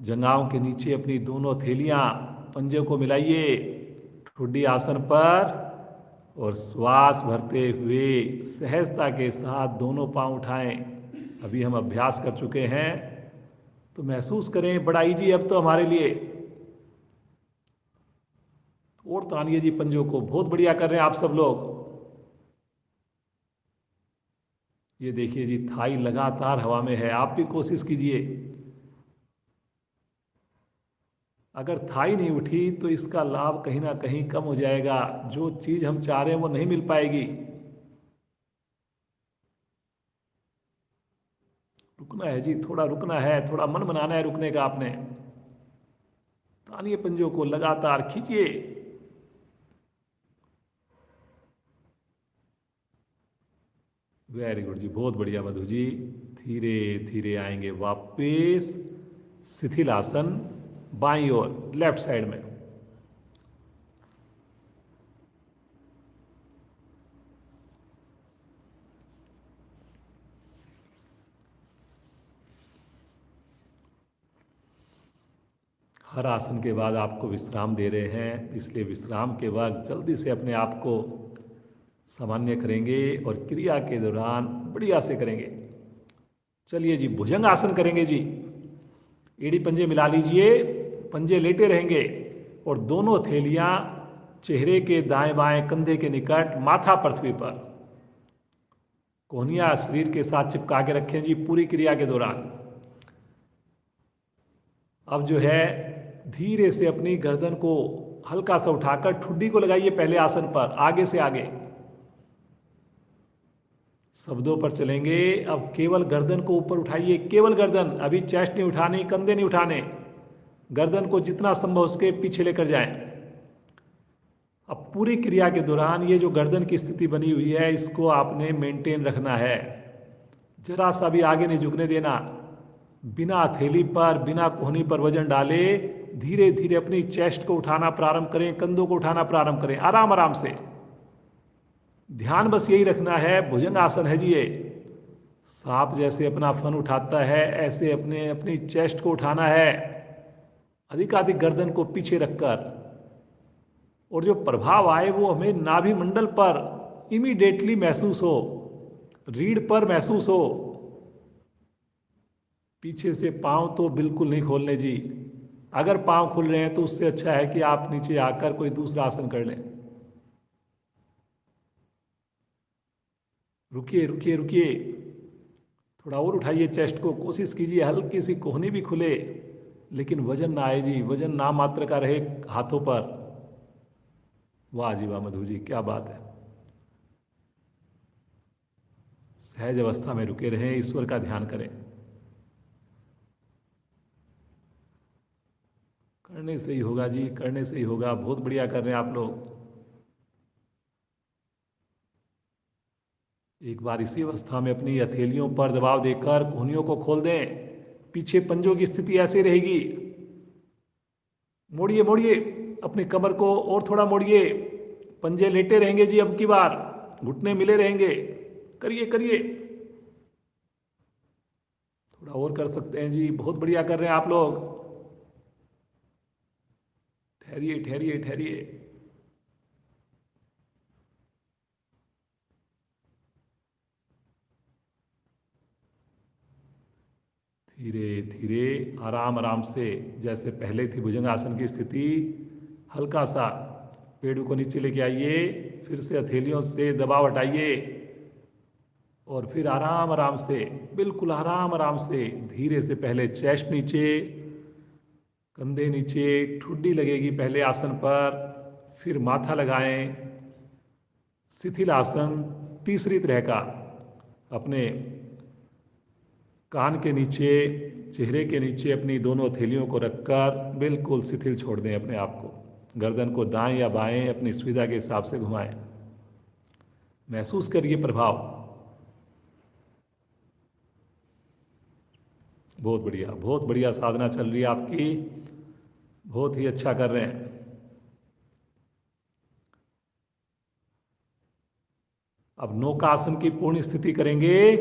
S1: जंघाओं के नीचे अपनी दोनों हथेलियां, पंजे को मिलाइए ठुड्डी आसन पर और श्वास भरते हुए सहजता के साथ दोनों पांव उठाएं। अभी हम अभ्यास कर चुके हैं तो महसूस करें बड़ा इजी अब तो हमारे लिए। और तानिए जी पंजों को, बहुत बढ़िया कर रहे हैं आप सब लोग। ये देखिए जी, थाई लगातार हवा में है, आप भी कोशिश कीजिए। अगर थाई नहीं उठी तो इसका लाभ कहीं ना कहीं कम हो जाएगा, जो चीज हम चाह रहे हैं वो नहीं मिल पाएगी। रुकना है जी, थोड़ा रुकना है, थोड़ा मन बनाना है रुकने का आपने। तानिए पंजों को, लगातार खींचिए। वेरी गुड जी, बहुत बढ़िया मधु जी। धीरे धीरे आएंगे वापस शिथिल आसन, बाईं ओर लेफ्ट साइड में। हर आसन के बाद आपको विश्राम दे रहे हैं, इसलिए विश्राम के वक्त जल्दी से अपने आप को सामान्य करेंगे और क्रिया के दौरान बढ़िया से करेंगे। चलिए जी, भुजंग आसन करेंगे जी। एड़ी पंजे मिला लीजिए, पंजे लेटे रहेंगे और दोनों हथेलियां चेहरे के दाएं बाएं कंधे के निकट, माथा पृथ्वी पर, कोहनियां शरीर के साथ चिपका के रखें जी पूरी क्रिया के दौरान। अब जो है धीरे से अपनी गर्दन को हल्का सा उठाकर ठुड्डी को लगाइए पहले आसन पर, आगे से आगे। शब्दों पर चलेंगे। अब केवल गर्दन को ऊपर उठाइए, केवल गर्दन, अभी चेस्ट नहीं उठानी, कंधे नहीं उठाने। गर्दन को जितना संभव उसके पीछे लेकर जाएं। अब पूरी क्रिया के दौरान ये जो गर्दन की स्थिति बनी हुई है इसको आपने मेंटेन रखना है, जरा सा भी आगे नहीं झुकने देना। बिना हथेली पर, बिना कोहनी पर वजन डाले धीरे धीरे अपनी चेस्ट को उठाना प्रारंभ करें, कंधों को उठाना प्रारंभ करें, आराम आराम से। ध्यान बस यही रखना है, भुजंग आसन है जी ये। सांप जैसे अपना फन उठाता है ऐसे अपनी चेस्ट को उठाना है, अधिकाधिक गर्दन को पीछे रखकर। और जो प्रभाव आए वो हमें नाभि मंडल पर इमीडिएटली महसूस हो, रीढ़ पर महसूस हो। पीछे से पांव तो बिल्कुल नहीं खोलने जी। अगर पांव खुल रहे हैं तो उससे अच्छा है कि आप नीचे आकर कोई दूसरा आसन कर लें। रुकिए रुकिए रुकिए, थोड़ा और उठाइए चेस्ट को, कोशिश कीजिए हल्की सी कोहनी भी खुले, लेकिन वजन ना आए जी, वजन ना मात्र का रहे हाथों पर। वाह जी वाह मधु जी, क्या बात है। सहज अवस्था में रुके रहें, ईश्वर का ध्यान करें। करने से ही होगा जी, करने से ही होगा। बहुत बढ़िया कर रहे हैं आप लोग। एक बार इसी अवस्था में अपनी हथेलियों पर दबाव देकर कोहनियों को खोल दें। पीछे पंजों की स्थिति ऐसे रहेगी। मोड़िए मोड़िए अपनी कमर को, और थोड़ा मोड़िए। पंजे लेटे रहेंगे जी, अब की बार घुटने मिले रहेंगे। करिए करिए, थोड़ा और कर सकते हैं जी, बहुत बढ़िया कर रहे हैं आप लोग। ठहरिए ठहरिए ठहरिए। धीरे धीरे आराम आराम से, जैसे पहले थी भुजंगासन की स्थिति, हल्का सा पेड़ों को नीचे लेके आइए, फिर से हथेलियों से दबाव हटाइए और फिर आराम आराम से, बिल्कुल आराम आराम से धीरे से पहले चेस्ट नीचे, कंधे नीचे, ठुड्डी लगेगी पहले आसन पर, फिर माथा लगाएं। शिथिल आसन तीसरी तरह का, अपने कान के नीचे, चेहरे के नीचे अपनी दोनों हथेलियों को रखकर बिल्कुल शिथिल छोड़ दें अपने आप को। गर्दन को दाएं या बाएं अपनी सुविधा के हिसाब से घुमाएं। महसूस करिए प्रभाव। बहुत बढ़िया साधना चल रही है आपकी, बहुत ही अच्छा कर रहे हैं। अब नौका आसन की पूर्ण स्थिति करेंगे।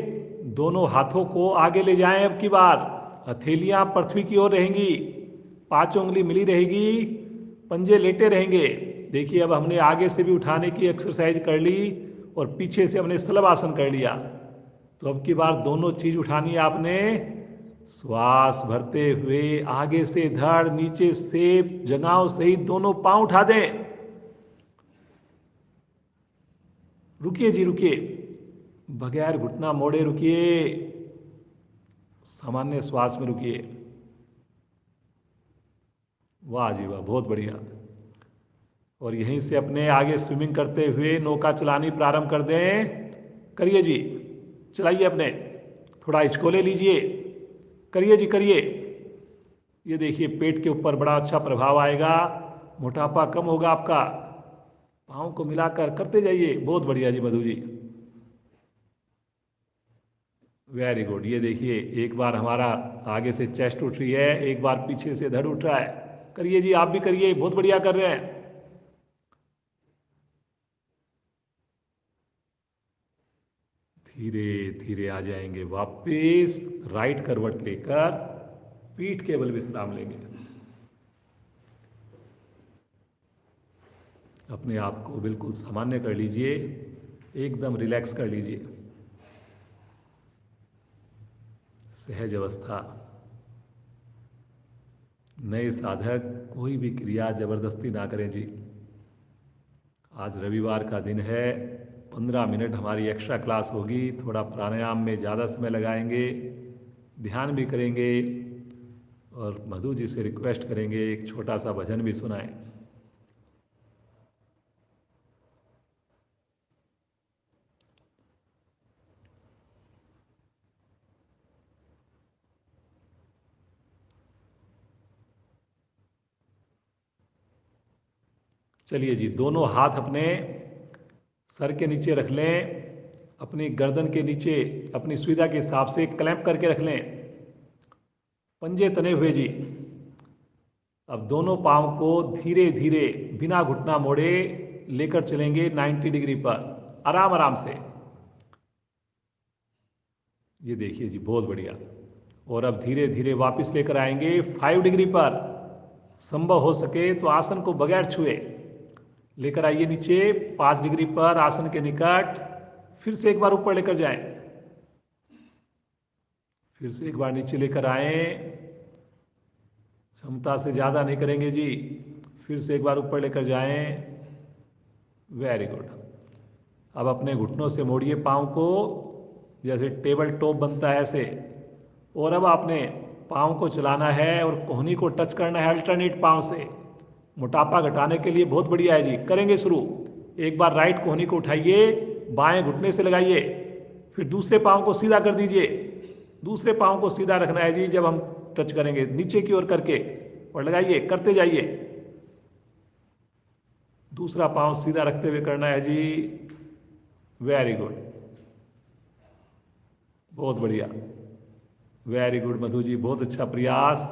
S1: दोनों हाथों को आगे ले जाएं अब की बार, हथेलियां पृथ्वी की ओर रहेंगी, पांचों उंगली मिली रहेगी, पंजे लेटे रहेंगे। देखिए अब हमने आगे से भी उठाने की एक्सरसाइज कर ली और पीछे से हमने स्थल आसन कर लिया। तो अब की बार दोनों चीज उठानी है आपने। श्वास भरते हुए आगे से धड़, नीचे से जंघाओं सहित दोनों पांव उठा दें। रुकिए जी, रुकिए, बगैर घुटना मोड़े रुकिए, सामान्य श्वास में रुकिए। वाह जी वाह, बहुत बढ़िया। और यहीं से अपने आगे स्विमिंग करते हुए नौका चलानी प्रारंभ कर दें। करिए जी, चलाइए अपने, थोड़ा हिचकोले लीजिए, करिए जी करिए। ये देखिए पेट के ऊपर बड़ा अच्छा प्रभाव आएगा, मोटापा कम होगा आपका। पाँव को मिलाकर करते जाइए। बहुत बढ़िया जी मधु जी, वेरी गुड। ये देखिए एक बार हमारा आगे से चेस्ट उठ रही है, एक बार पीछे से धड़ उठ रहा है। करिए जी, आप भी करिए, बहुत बढ़िया कर रहे हैं। धीरे धीरे आ जाएंगे वापिस, राइट करवट लेकर पीठ के बल विश्राम लेंगे। अपने आप को बिल्कुल सामान्य कर लीजिए, एकदम रिलैक्स कर लीजिए, सहज अवस्था। नए साधक कोई भी क्रिया जबरदस्ती ना करें जी। आज रविवार का दिन है, 15 मिनट हमारी एक्स्ट्रा क्लास होगी, थोड़ा प्राणायाम में ज़्यादा समय लगाएंगे, ध्यान भी करेंगे और मधु जी से रिक्वेस्ट करेंगे एक छोटा सा भजन भी सुनाएं। चलिए जी, दोनों हाथ अपने सर के नीचे रख लें, अपनी गर्दन के नीचे अपनी सुविधा के हिसाब से क्लैंप करके रख लें, पंजे तने हुए जी। अब दोनों पांव को धीरे धीरे बिना घुटना मोड़े लेकर चलेंगे 90 डिग्री पर, आराम आराम से। ये देखिए जी, बहुत बढ़िया। और अब धीरे धीरे वापस लेकर आएंगे 5 डिग्री पर। संभव हो सके तो आसन को बगैर छुए लेकर आइए नीचे 5 डिग्री पर, आसन के निकट। फिर से एक बार ऊपर लेकर जाएं, फिर से एक बार नीचे लेकर आए, क्षमता से ज़्यादा नहीं करेंगे जी। फिर से एक बार ऊपर लेकर जाएं, वेरी गुड। अब अपने घुटनों से मोड़िए पाँव को, जैसे टेबल टॉप बनता है ऐसे। और अब आपने पाँव को चलाना है और कोहनी को टच करना है अल्टरनेट पाँव से। मोटापा घटाने के लिए बहुत बढ़िया है जी। करेंगे शुरू। एक बार राइट कोहनी को उठाइए, बाएं घुटने से लगाइए, फिर दूसरे पाँव को सीधा कर दीजिए। दूसरे पाँव को सीधा रखना है जी जब हम टच करेंगे, नीचे की ओर करके, और लगाइए, करते जाइए। दूसरा पाँव सीधा रखते हुए करना है जी, वेरी गुड, बहुत बढ़िया, वेरी गुड मधु जी, बहुत अच्छा प्रयास।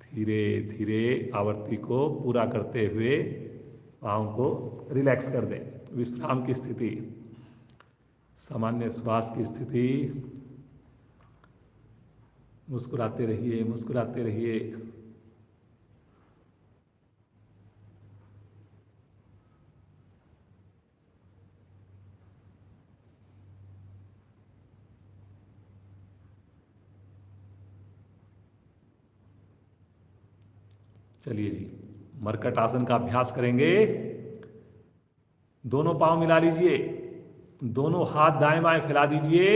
S1: धीरे धीरे आवृत्ति को पूरा करते हुए पाँव को रिलैक्स कर दें, विश्राम की स्थिति, सामान्य श्वास की स्थिति। मुस्कुराते रहिए, मुस्कुराते रहिए। चलिए जी, मरकट आसन का अभ्यास करेंगे। दोनों पांव मिला लीजिए, दोनों हाथ दाएं बाएं फैला दीजिए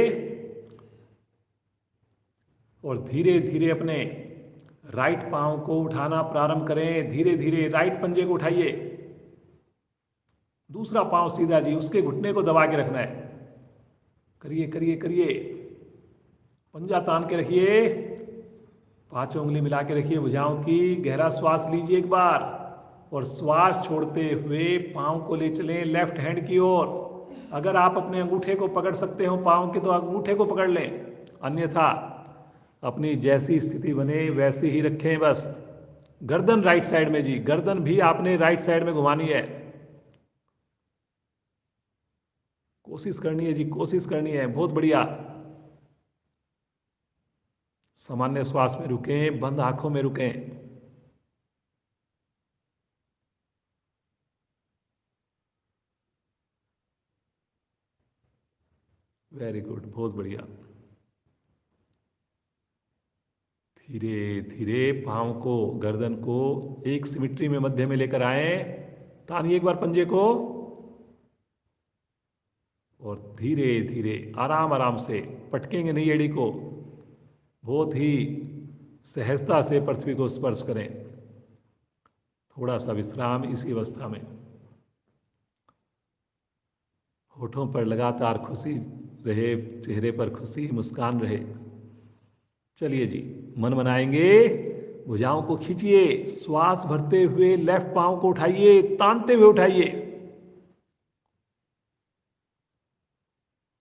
S1: और धीरे धीरे अपने राइट पांव को उठाना प्रारंभ करें। धीरे धीरे राइट पंजे को उठाइए, दूसरा पांव सीधा जी, उसके घुटने को दबा के रखना है। करिए करिए करिए, पंजा तान के रखिए, पांचों उंगली मिला के रखिए भुजाओं की। गहरा श्वास लीजिए एक बार और श्वास छोड़ते हुए पाँव को ले चलें लेफ्ट हैंड की ओर। अगर आप अपने अंगूठे को पकड़ सकते हो पाँव के तो अंगूठे को पकड़ लें, अन्यथा अपनी जैसी स्थिति बने वैसी ही रखें बस। गर्दन राइट साइड में जी, गर्दन भी आपने राइट साइड में घुमानी है, कोशिश करनी है जी, कोशिश करनी है, बहुत बढ़िया। सामान्य श्वास में रुकें, बंद आंखों में रुकें। वेरी गुड, बहुत बढ़िया। धीरे धीरे पांव को, गर्दन को एक सिमिट्री में मध्य में लेकर आए। तानिए एक बार पंजे को और धीरे धीरे आराम आराम से, पटकेंगे नहीं एड़ी को, बहुत ही सहजता से पृथ्वी को स्पर्श करें। थोड़ा सा विश्राम इसी अवस्था में। होठों पर लगातार खुशी रहे, चेहरे पर खुशी मुस्कान रहे। चलिए जी, मन बनाएंगे, भुजाओं को खींचिए, श्वास भरते हुए लेफ्ट पांव को उठाइए, तानते हुए उठाइए।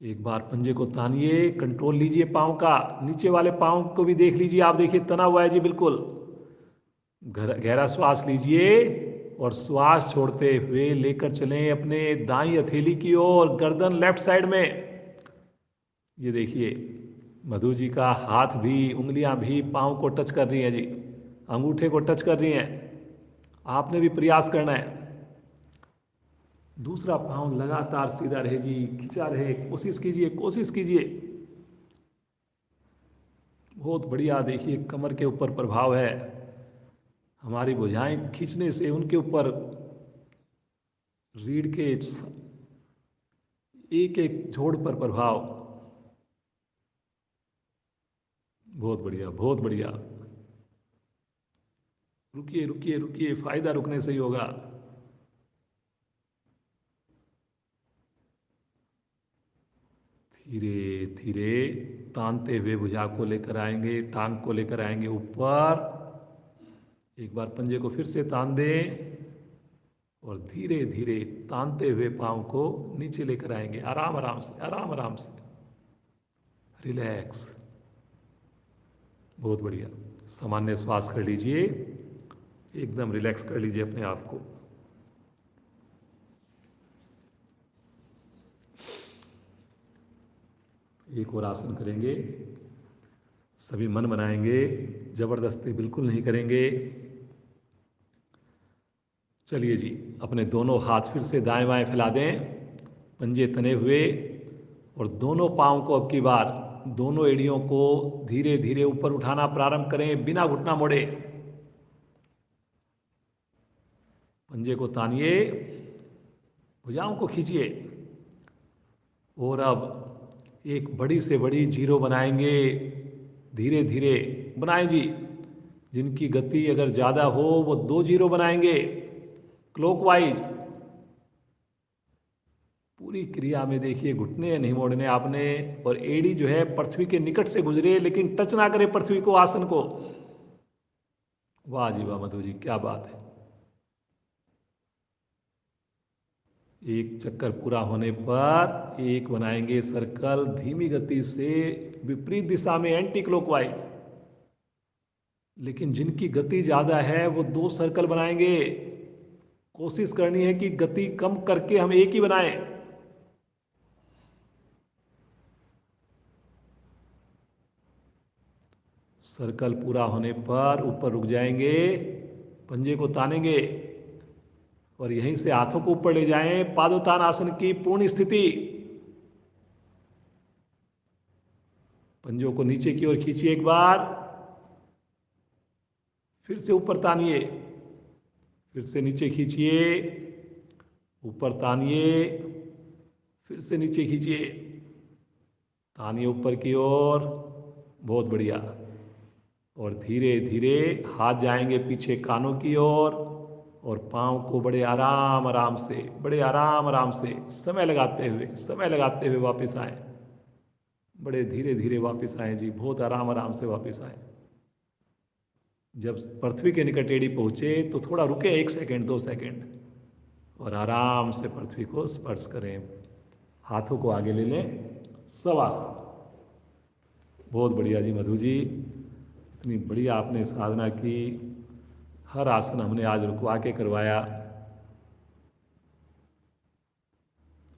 S1: एक बार पंजे को तानिए, कंट्रोल लीजिए पांव का। नीचे वाले पांव को भी देख लीजिए, आप देखिए तना हुआ है जी, बिल्कुल। गहरा श्वास लीजिए और श्वास छोड़ते हुए लेकर चलें अपने दाईं हथेली की ओर, गर्दन लेफ्ट साइड में। ये देखिए मधु जी का हाथ भी, उंगलियां भी पांव को टच कर रही हैं जी, अंगूठे को टच कर रही हैं। आपने भी प्रयास करना है। दूसरा पांव लगातार सीधा रहे जी, खिंचा रहे, कोशिश कीजिए, कोशिश कीजिए। बहुत बढ़िया। देखिए कमर के ऊपर प्रभाव है, हमारी भुजाएं खींचने से उनके ऊपर रीढ़ के एक एक जोड़ पर प्रभाव। बहुत बढ़िया, बहुत बढ़िया। रुकिए रुकिए रुकिए, फायदा रुकने से ही होगा। धीरे धीरे तानते हुए भुजा को लेकर आएंगे, टांग को लेकर आएंगे ऊपर। एक बार पंजे को फिर से तान दें और धीरे धीरे तानते हुए पांव को नीचे लेकर आएंगे, आराम आराम से, आराम आराम से। रिलैक्स। बहुत बढ़िया। सामान्य श्वास कर लीजिए, एकदम रिलैक्स कर लीजिए अपने आप को। एक और आसन करेंगे, सभी मन बनाएंगे, जबरदस्ती बिल्कुल नहीं करेंगे। चलिए जी, अपने दोनों हाथ फिर से दाएं बाएं फैला दें, पंजे तने हुए, और दोनों पांव को अब की बार, दोनों एड़ियों को धीरे धीरे ऊपर उठाना प्रारंभ करें, बिना घुटना मोड़े। पंजे को तानिए, भुजाओं को खींचिए और अब एक बड़ी से बड़ी जीरो बनाएंगे। धीरे धीरे बनाएं जी। जिनकी गति अगर ज़्यादा हो वो 2 जीरो बनाएंगे क्लॉकवाइज। पूरी क्रिया में देखिए घुटने नहीं मोड़ने आपने, और एड़ी जो है पृथ्वी के निकट से गुजरे, लेकिन टच ना करे पृथ्वी को, आसन को। वाह जी वाह मधु जी, क्या बात है। एक चक्कर पूरा होने पर एक बनाएंगे सर्कल, धीमी गति से विपरीत दिशा में, एंटी क्लॉकवाइज। लेकिन जिनकी गति ज्यादा है वो 2 सर्कल बनाएंगे। कोशिश करनी है कि गति कम करके हम एक ही बनाएं। सर्कल पूरा होने पर ऊपर रुक जाएंगे, पंजे को तानेंगे और यहीं से हाथों को ऊपर ले जाएं, पादोत्तान आसन की पूर्ण स्थिति। पंजों को नीचे की ओर खींचिए एक बार, फिर से ऊपर तानिए, फिर से नीचे खींचिए, ऊपर तानिए, फिर से नीचे खींचिए, तानिए ऊपर की ओर। बहुत बढ़िया। और धीरे धीरे हाथ जाएंगे पीछे कानों की ओर, और पांव को बड़े आराम आराम से, बड़े आराम आराम से, समय लगाते हुए वापस आए। बड़े धीरे धीरे वापस आए जी, बहुत आराम आराम से वापस आए। जब पृथ्वी के निकट एड़ी पहुंचे तो थोड़ा रुके, 1 सेकेंड 2 सेकेंड, और आराम से पृथ्वी को स्पर्श करें। हाथों को आगे ले लें, शवासन। बहुत बढ़िया जी मधु जी, इतनी बढ़िया आपने साधना की। हर आसन हमने आज रुकवा के करवाया।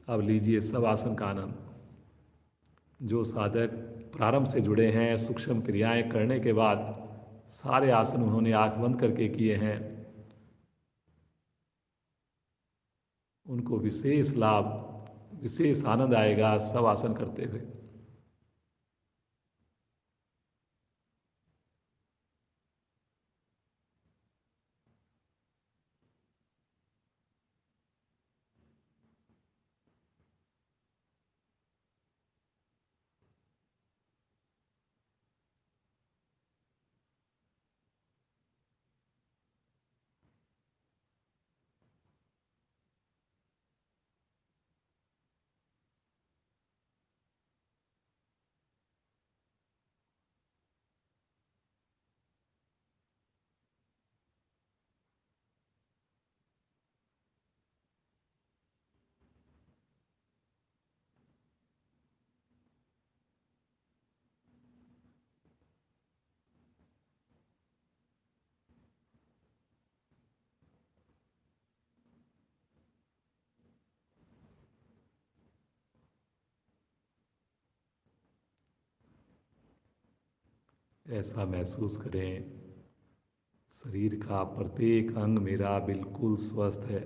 S1: अब लीजिए शवासन का आनंद। जो साधक प्रारंभ से जुड़े हैं, सूक्ष्म क्रियाएं करने के बाद सारे आसन उन्होंने आंख बंद करके किए हैं, उनको विशेष लाभ, विशेष आनंद आएगा सब आसन करते हुए। ऐसा महसूस करें शरीर का प्रत्येक अंग मेरा बिल्कुल स्वस्थ है।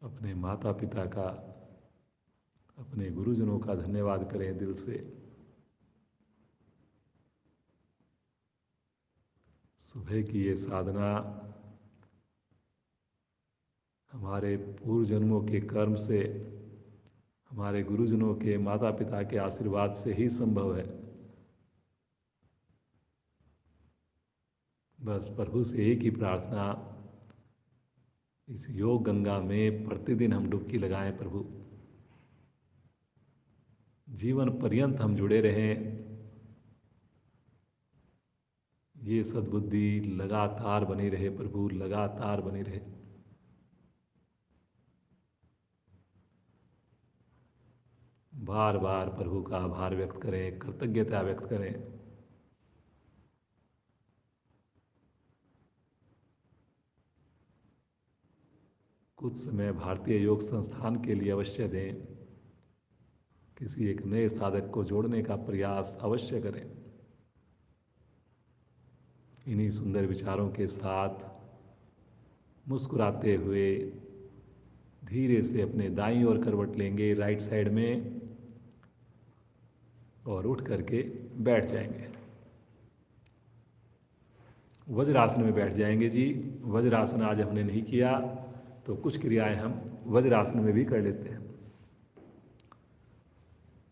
S1: अपने माता पिता का, अपने गुरुजनों का धन्यवाद करें दिल से। सुबह की ये साधना हमारे पूर्व जन्मों के कर्म से, हमारे गुरुजनों के, माता पिता के आशीर्वाद से ही संभव है। बस प्रभु से एक ही प्रार्थना, इस योग गंगा में प्रतिदिन हम डुबकी लगाएं प्रभु, जीवन पर्यंत हम जुड़े रहें। ये सद्बुद्धि लगातार बनी रहे प्रभु, लगातार बनी रहे। बार बार प्रभु का आभार व्यक्त करें, कृतज्ञता व्यक्त करें। कुछ समय भारतीय योग संस्थान के लिए अवश्य दें। किसी एक नए साधक को जोड़ने का प्रयास अवश्य करें। इन्हीं सुंदर विचारों के साथ मुस्कुराते हुए धीरे से अपने दाईं ओर करवट लेंगे, राइट साइड में, और उठ करके बैठ जाएंगे। वज्रासन में बैठ जाएंगे जी। वज्रासन आज हमने नहीं किया, तो कुछ क्रियाएं हम वज्रासन में भी कर लेते हैं।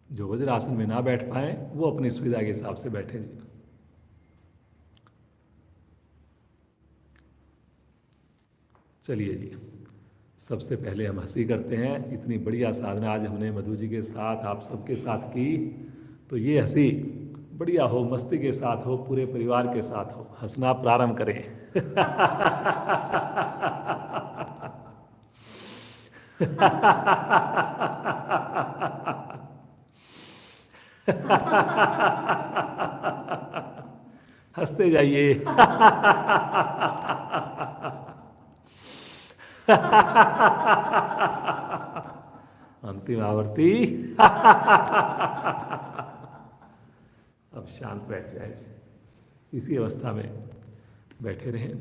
S1: जो वज्रासन में ना बैठ पाए वो अपनी सुविधा के हिसाब से बैठे जी। चलिए जी, सबसे पहले हम हंसी करते हैं। इतनी बढ़िया साधना आज हमने मधु जी के साथ, आप सबके साथ की, तो ये हंसी बढ़िया हो, मस्ती के साथ हो, पूरे परिवार के साथ हो। हंसना प्रारंभ करें। हंसते जाइए। अंतिम आवर्ती। अब शांत बैठ जाए। इसी अवस्था में बैठे रहें।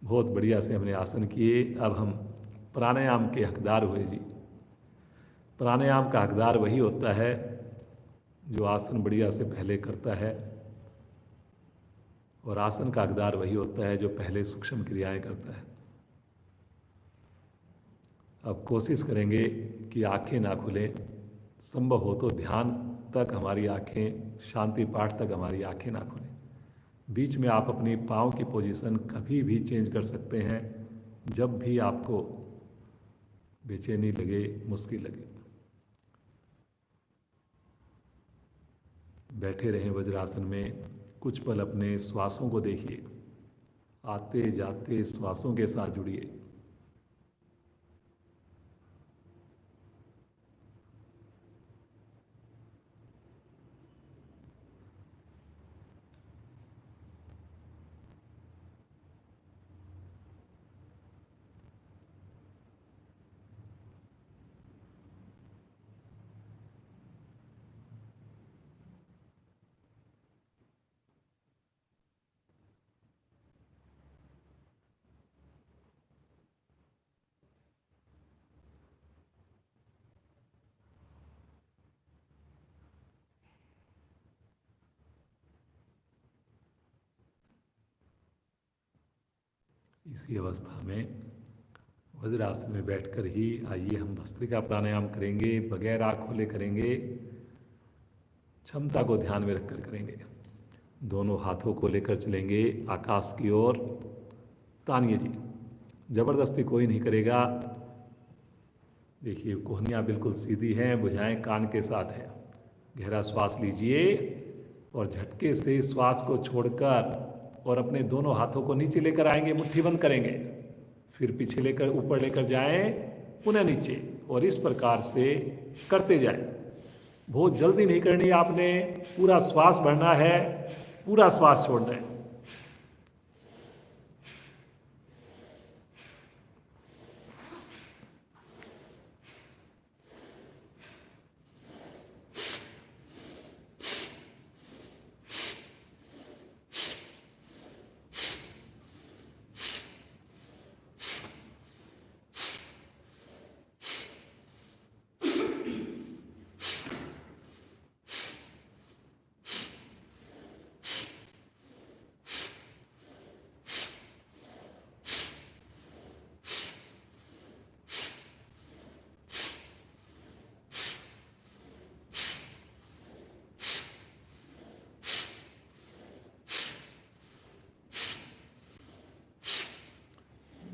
S1: बहुत बढ़िया से हमने आसन किए। अब हम प्राणायाम के हकदार हुए जी। प्राणायाम का हकदार वही होता है जो आसन बढ़िया से पहले करता है, और आसन का हकदार वही होता है जो पहले सूक्ष्म क्रियाएं करता है। अब कोशिश करेंगे कि आंखें ना खुलें। संभव हो तो ध्यान तक हमारी आंखें, शांति पाठ तक हमारी आंखें ना खुलें। बीच में आप अपनी पाँव की पोजीशन कभी भी चेंज कर सकते हैं, जब भी आपको बेचैनी लगे, मुश्किल लगे। बैठे रहें वज्रासन में। कुछ पल अपने श्वासों को देखिए। आते जाते श्वासों के साथ जुड़िए। इसी अवस्था में वज्रासन में बैठकर ही आइए हम भस्त्रिका प्राणायाम करेंगे, बगैर आँख खोले करेंगे, क्षमता को ध्यान में रखकर करेंगे। दोनों हाथों को लेकर चलेंगे आकाश की ओर। तानिए जी, जबरदस्ती कोई नहीं करेगा। देखिए कोहनियाँ बिल्कुल सीधी हैं, भुजाएं कान के साथ हैं। गहरा श्वास लीजिए और झटके से श्वास को छोड़कर और अपने दोनों हाथों को नीचे लेकर आएंगे, मुट्ठी बंद करेंगे, फिर पीछे लेकर ऊपर लेकर जाएं, पुनः नीचे, और इस प्रकार से करते जाएं। बहुत जल्दी नहीं करनी है आपने, पूरा श्वास भरना है, पूरा श्वास छोड़ना है।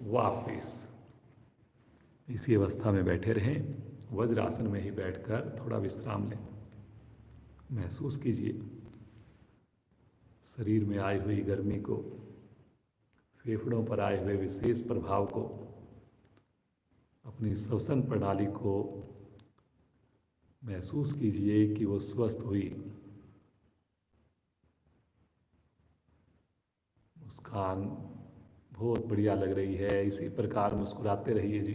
S1: वापिस इसी अवस्था में बैठे रहें। वज्रासन में ही बैठकर थोड़ा विश्राम लें। महसूस कीजिए शरीर में आई हुई गर्मी को, फेफड़ों पर आए हुए विशेष प्रभाव को, अपनी श्वसन प्रणाली को महसूस कीजिए कि वो स्वस्थ हुई। मुस्कान बहुत बढ़िया लग रही है, इसी प्रकार मुस्कुराते रहिए जी।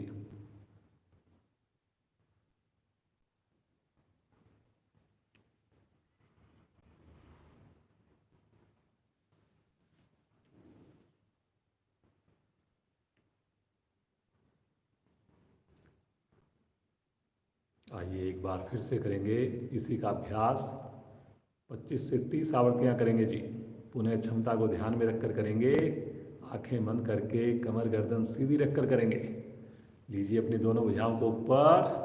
S1: आइए एक बार फिर से करेंगे इसी का अभ्यास। 25 से 30 आवृत्तियां करेंगे जी। पुनः क्षमता को ध्यान में रखकर करेंगे, आंखें बंद करके कमर गर्दन सीधी रखकर करेंगे। लीजिए अपनी दोनों भुजाओं को ऊपर,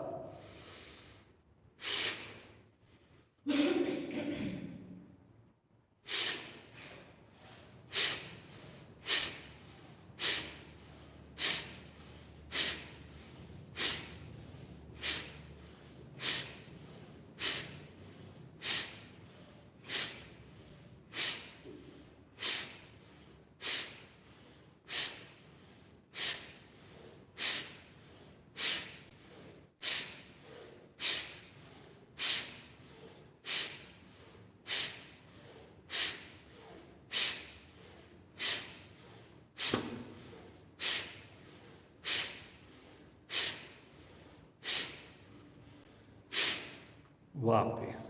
S1: वापिस।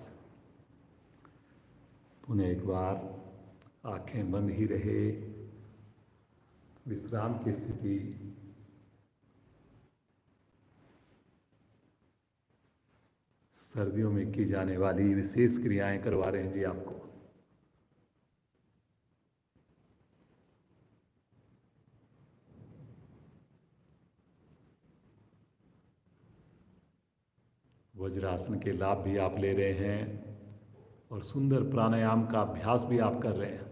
S1: पुनः एक बार आंखें बंद ही रहे, विश्राम की स्थिति। सर्दियों में की जाने वाली विशेष क्रियाएं करवा रहे हैं जी आपको। वज्रासन के लाभ भी आप ले रहे हैं और सुंदर प्राणायाम का अभ्यास भी आप कर रहे हैं।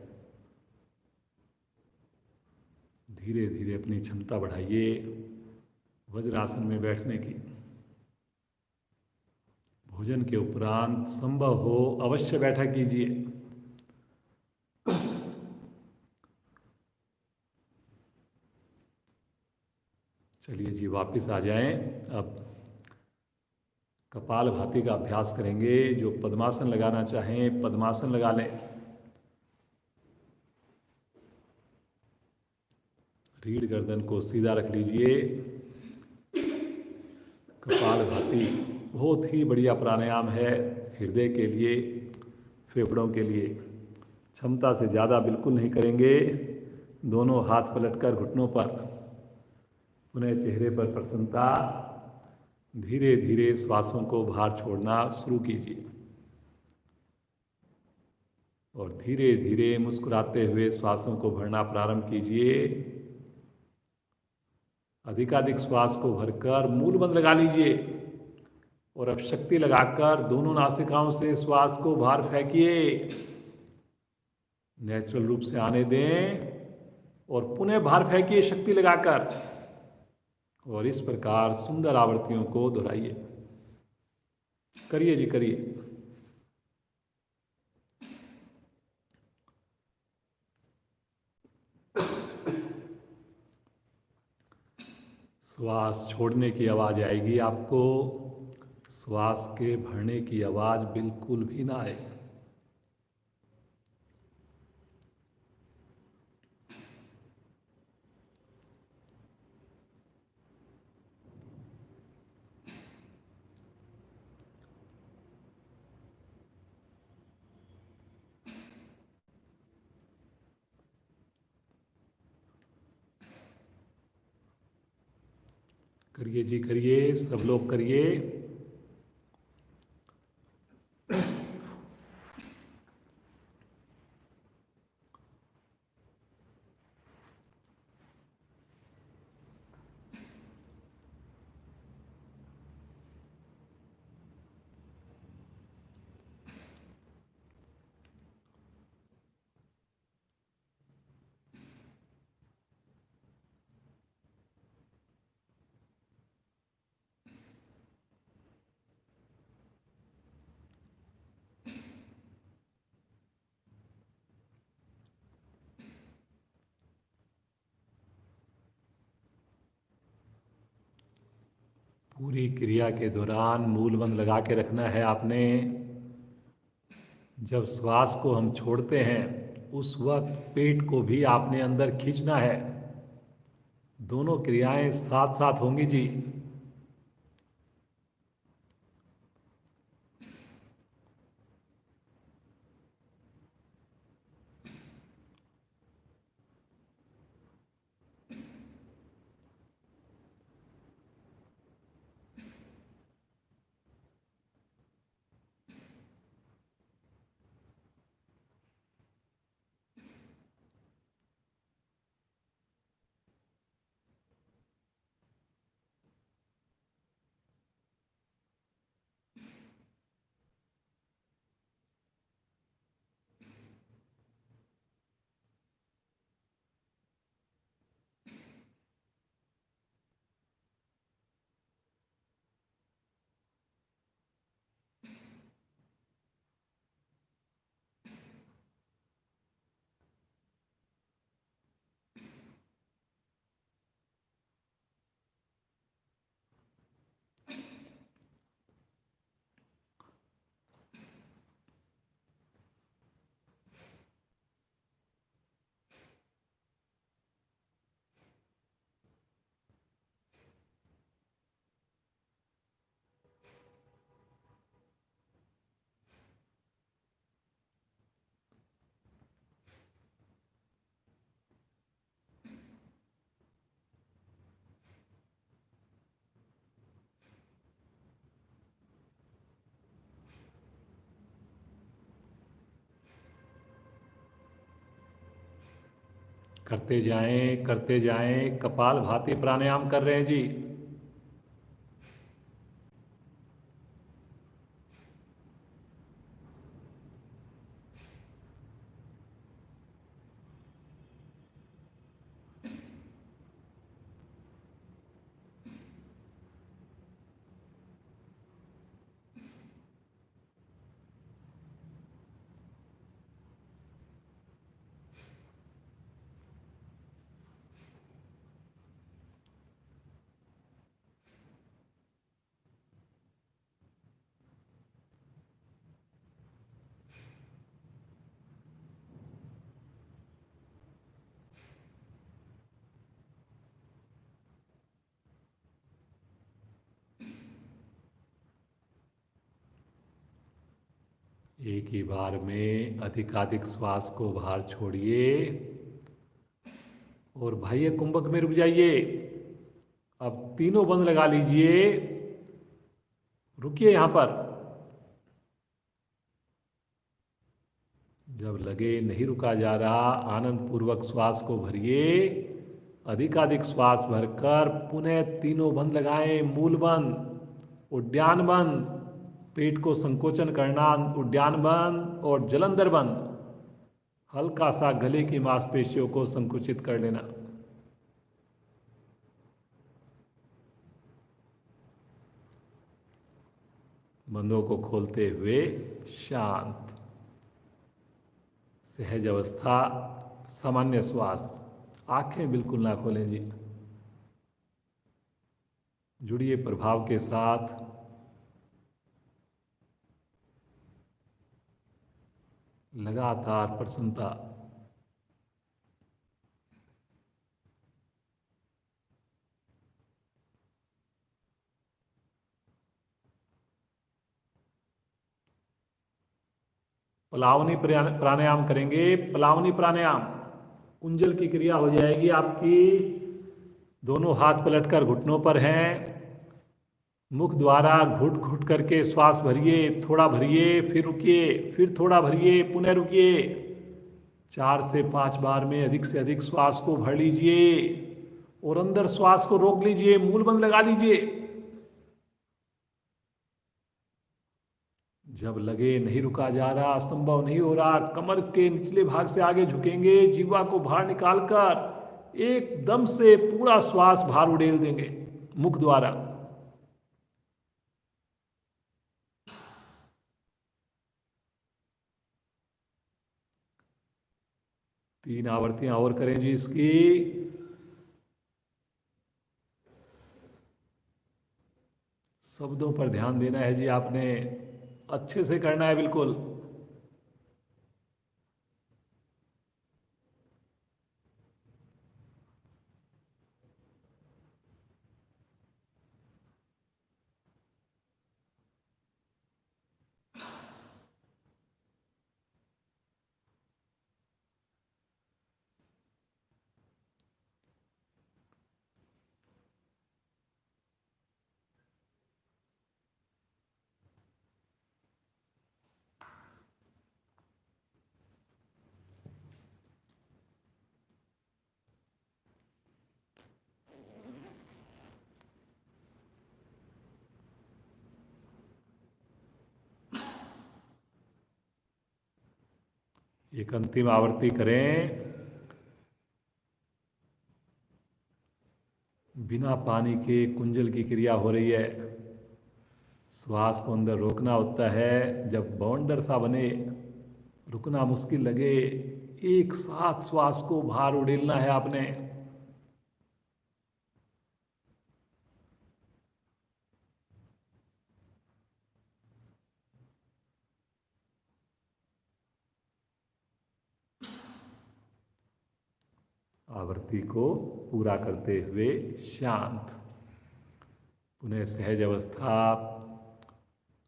S1: धीरे धीरे अपनी क्षमता बढ़ाइए वज्रासन में बैठने की। भोजन के उपरांत संभव हो अवश्य बैठा कीजिए। चलिए जी वापस आ जाएं। अब कपालभाति का अभ्यास करेंगे। जो पद्मासन लगाना चाहें पद्मासन लगा लें। रीढ़ गर्दन को सीधा रख लीजिए। कपालभाति बहुत ही बढ़िया प्राणायाम है, हृदय के लिए, फेफड़ों के लिए। क्षमता से ज़्यादा बिल्कुल नहीं करेंगे। दोनों हाथ पलटकर घुटनों पर, पुनः चेहरे पर प्रसन्नता। धीरे धीरे श्वासों को बाहर छोड़ना शुरू कीजिए और धीरे धीरे मुस्कुराते हुए श्वासों को भरना प्रारंभ कीजिए। अधिकाधिक श्वास को भरकर मूल बंद लगा लीजिए और अब शक्ति लगाकर दोनों नासिकाओं से श्वास को बाहर फेंकिए। नेचुरल रूप से आने दें और पुनः बाहर फेंकिए शक्ति लगाकर। और इस प्रकार सुंदर आवृत्तियों को दोहराइए। करिए जी, करिए। श्वास छोड़ने की आवाज़ आएगी आपको, श्वास के भरने की आवाज़ बिल्कुल भी ना आए। करिए जी, करिए, सब लोग करिए। पूरी क्रिया के दौरान मूल बंद लगा के रखना है आपने। जब श्वास को हम छोड़ते हैं उस वक्त पेट को भी आपने अंदर खींचना है। दोनों क्रियाएं साथ साथ होंगी जी। करते जाएं। कपाल भाती प्राणायाम कर रहे हैं जी। एक ही बार में अधिकाधिक श्वास को बाहर छोड़िए और बाह्य कुंभक में रुक जाइए। अब तीनों बंद लगा लीजिए। रुकिए यहाँ पर। जब लगे नहीं रुका जा रहा, आनंद पूर्वक श्वास को भरिए। अधिकाधिक श्वास भरकर पुनः तीनों बंद लगाएं। मूल बंद, उद्यान बंद, पेट को संकोचन करना, उद्यान बंद, और जलंधर बंद। हल्का सा गले की मांसपेशियों को संकुचित कर लेना। बंदों को खोलते हुए शांत, सहज अवस्था, सामान्य श्वास। आंखें बिल्कुल ना खोलें जी। जुड़िए प्रभाव के साथ। लगातार प्रसन्नता। पलावनी प्राणायाम करेंगे। पलावनी प्राणायाम, कुंजल की क्रिया हो जाएगी आपकी। दोनों हाथ पलटकर घुटनों पर हैं। मुख द्वारा घुट घुट करके श्वास भरिए, थोड़ा भरिए, फिर रुकिए, फिर थोड़ा भरिए, पुनः रुकिए। 4 से 5 बार में अधिक से अधिक श्वास को भर लीजिए और अंदर श्वास को रोक लीजिए। मूल बंद लगा लीजिए। जब लगे नहीं रुका जा रहा, संभव नहीं हो रहा, कमर के निचले भाग से आगे झुकेंगे, जीवा को बाहर निकालकर एकदम से पूरा श्वास बाहर उड़ेल देंगे मुख द्वारा। तीन आवर्तियां और करें जी इसकी। शब्दों पर ध्यान देना है जी आपने, अच्छे से करना है बिल्कुल। एक अंतिम आवर्ती करें। बिना पानी के कुंजल की क्रिया हो रही है। श्वास को अंदर रोकना होता है। जब बाउंडर सा बने, रुकना मुश्किल लगे, एक साथ श्वास को बाहर उड़ेलना है आपने। आवर्ती को पूरा करते हुए शांत, पुनः सहज अवस्था।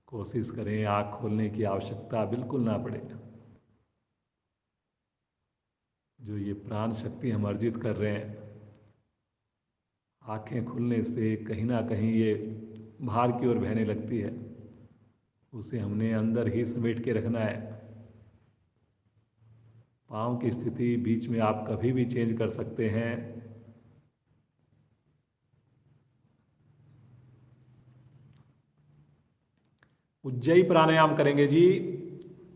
S1: कोशिश करें आँख खोलने की आवश्यकता बिल्कुल ना पड़े। जो ये प्राण शक्ति हम अर्जित कर रहे हैं, आंखें खुलने से कहीं ना कहीं ये बाहर की ओर बहने लगती है। उसे हमने अंदर ही समेट के रखना है। पाँव की स्थिति बीच में आप कभी भी चेंज कर सकते हैं। उज्जयी प्राणायाम करेंगे जी।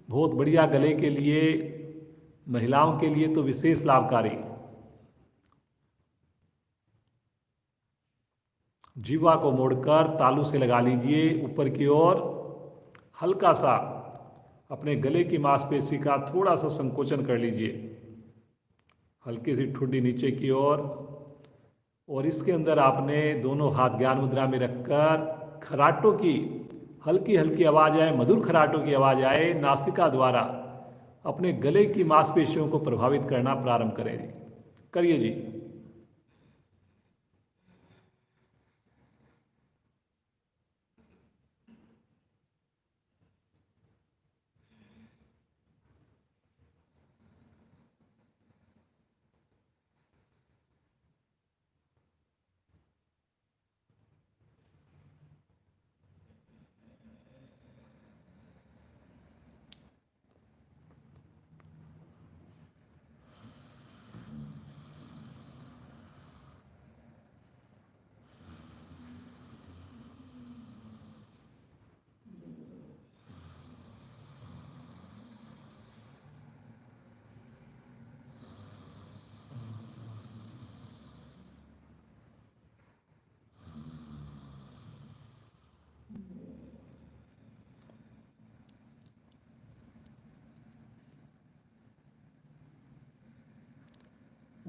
S1: बहुत बढ़िया, गले के लिए, महिलाओं के लिए तो विशेष लाभकारी। जीवा को मोड़कर तालू से लगा लीजिए ऊपर की ओर। हल्का सा अपने गले की मांसपेशी का थोड़ा सा संकोचन कर लीजिए, हल्की सी ठुड्डी नीचे की ओर। और इसके अंदर आपने दोनों हाथ ज्ञान मुद्रा में रखकर खराटों की हल्की हल्की आवाज आए, मधुर खराटों की आवाज आए, नासिका द्वारा अपने गले की मांसपेशियों को प्रभावित करना प्रारंभ करें। करिए जी।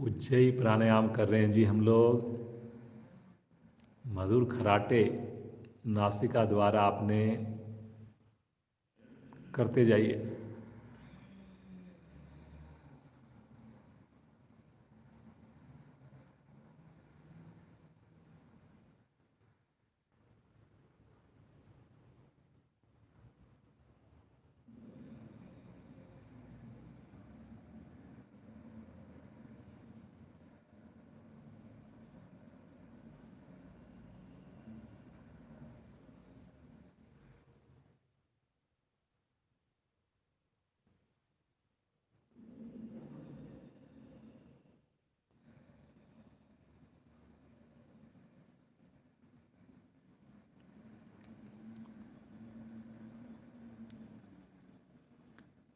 S1: उज्जयी प्राणायाम कर रहे हैं जी हम लोग। मधुर खराटे नासिका द्वारा आपने करते जाइए।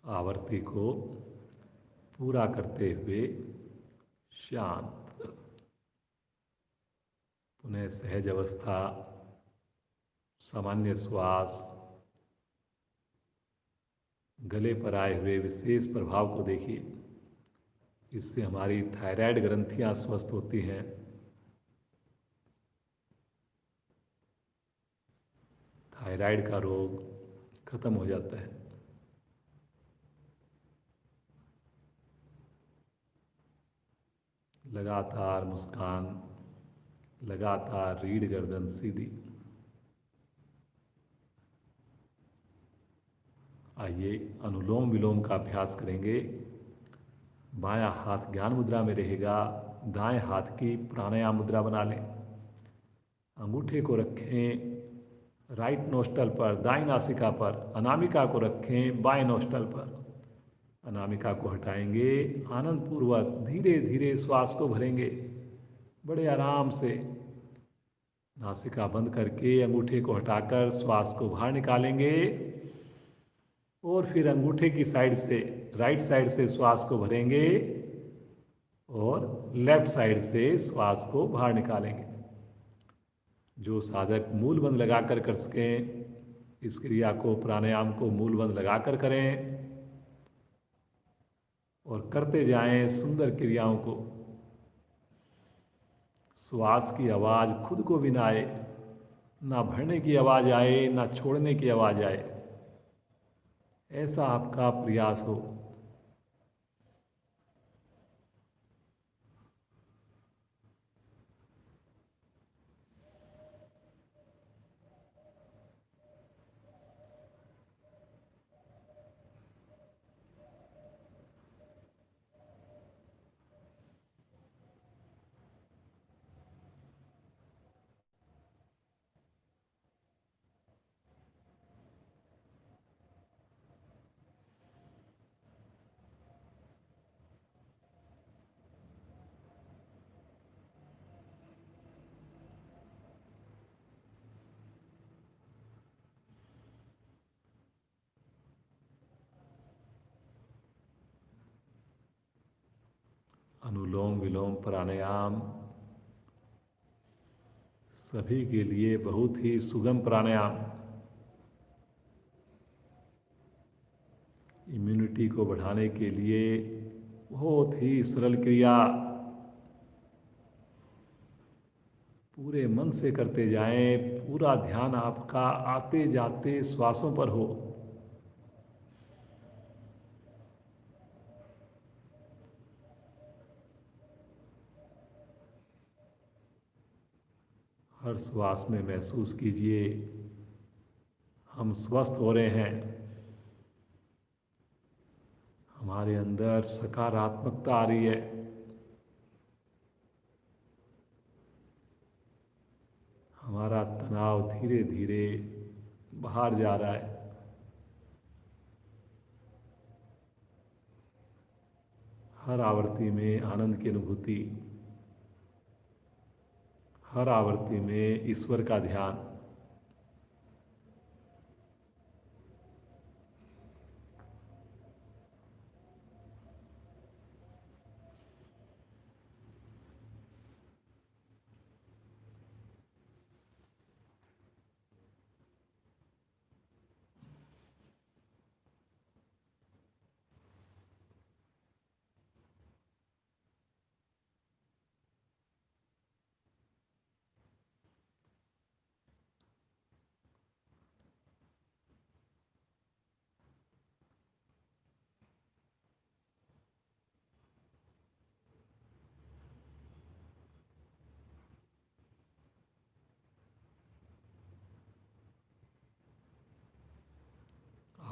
S1: आवर्ती को पूरा करते हुए शांत, पुनः सहज अवस्था, सामान्य श्वास, गले पर आए हुए विशेष प्रभाव को देखिए। इससे हमारी थायराइड ग्रंथियां स्वस्थ होती हैं। थायराइड का रोग खत्म हो जाता है। लगातार मुस्कान, लगातार रीढ़ गर्दन सीधी। आइए अनुलोम विलोम का अभ्यास करेंगे। बायां हाथ ज्ञान मुद्रा में रहेगा, दाएं हाथ की प्राणायाम मुद्रा बना लें। अंगूठे को रखें राइट नोस्टल पर, दाईं नासिका पर। अनामिका को रखें बाएं नोस्टल पर। अनामिका को हटाएंगे, आनंद पूर्वक धीरे धीरे श्वास को भरेंगे, बड़े आराम से। नासिका बंद करके अंगूठे को हटाकर श्वास को बाहर निकालेंगे और फिर अंगूठे की साइड से, राइट साइड से श्वास को भरेंगे और लेफ्ट साइड से श्वास को बाहर निकालेंगे। जो साधक मूल बंद लगाकर कर सकें, इस क्रिया को, प्राणायाम को मूल बंद लगाकर करें और करते जाएं सुंदर क्रियाओं को। श्वास की आवाज़ खुद को भी ना आए, ना भरने की आवाज़ आए, ना छोड़ने की आवाज़ आए, ऐसा आपका प्रयास हो। अनुलोम विलोम प्राणायाम सभी के लिए बहुत ही सुगम प्राणायाम। इम्यूनिटी को बढ़ाने के लिए बहुत ही सरल क्रिया। पूरे मन से करते जाएं, पूरा ध्यान आपका आते जाते श्वासों पर हो। हर श्वास में महसूस कीजिए हम स्वस्थ हो रहे हैं, हमारे अंदर सकारात्मकता आ रही है, हमारा तनाव धीरे धीरे बाहर जा रहा है। हर आवृत्ति में आनंद की अनुभूति, हर आवृत्ति में ईश्वर का ध्यान।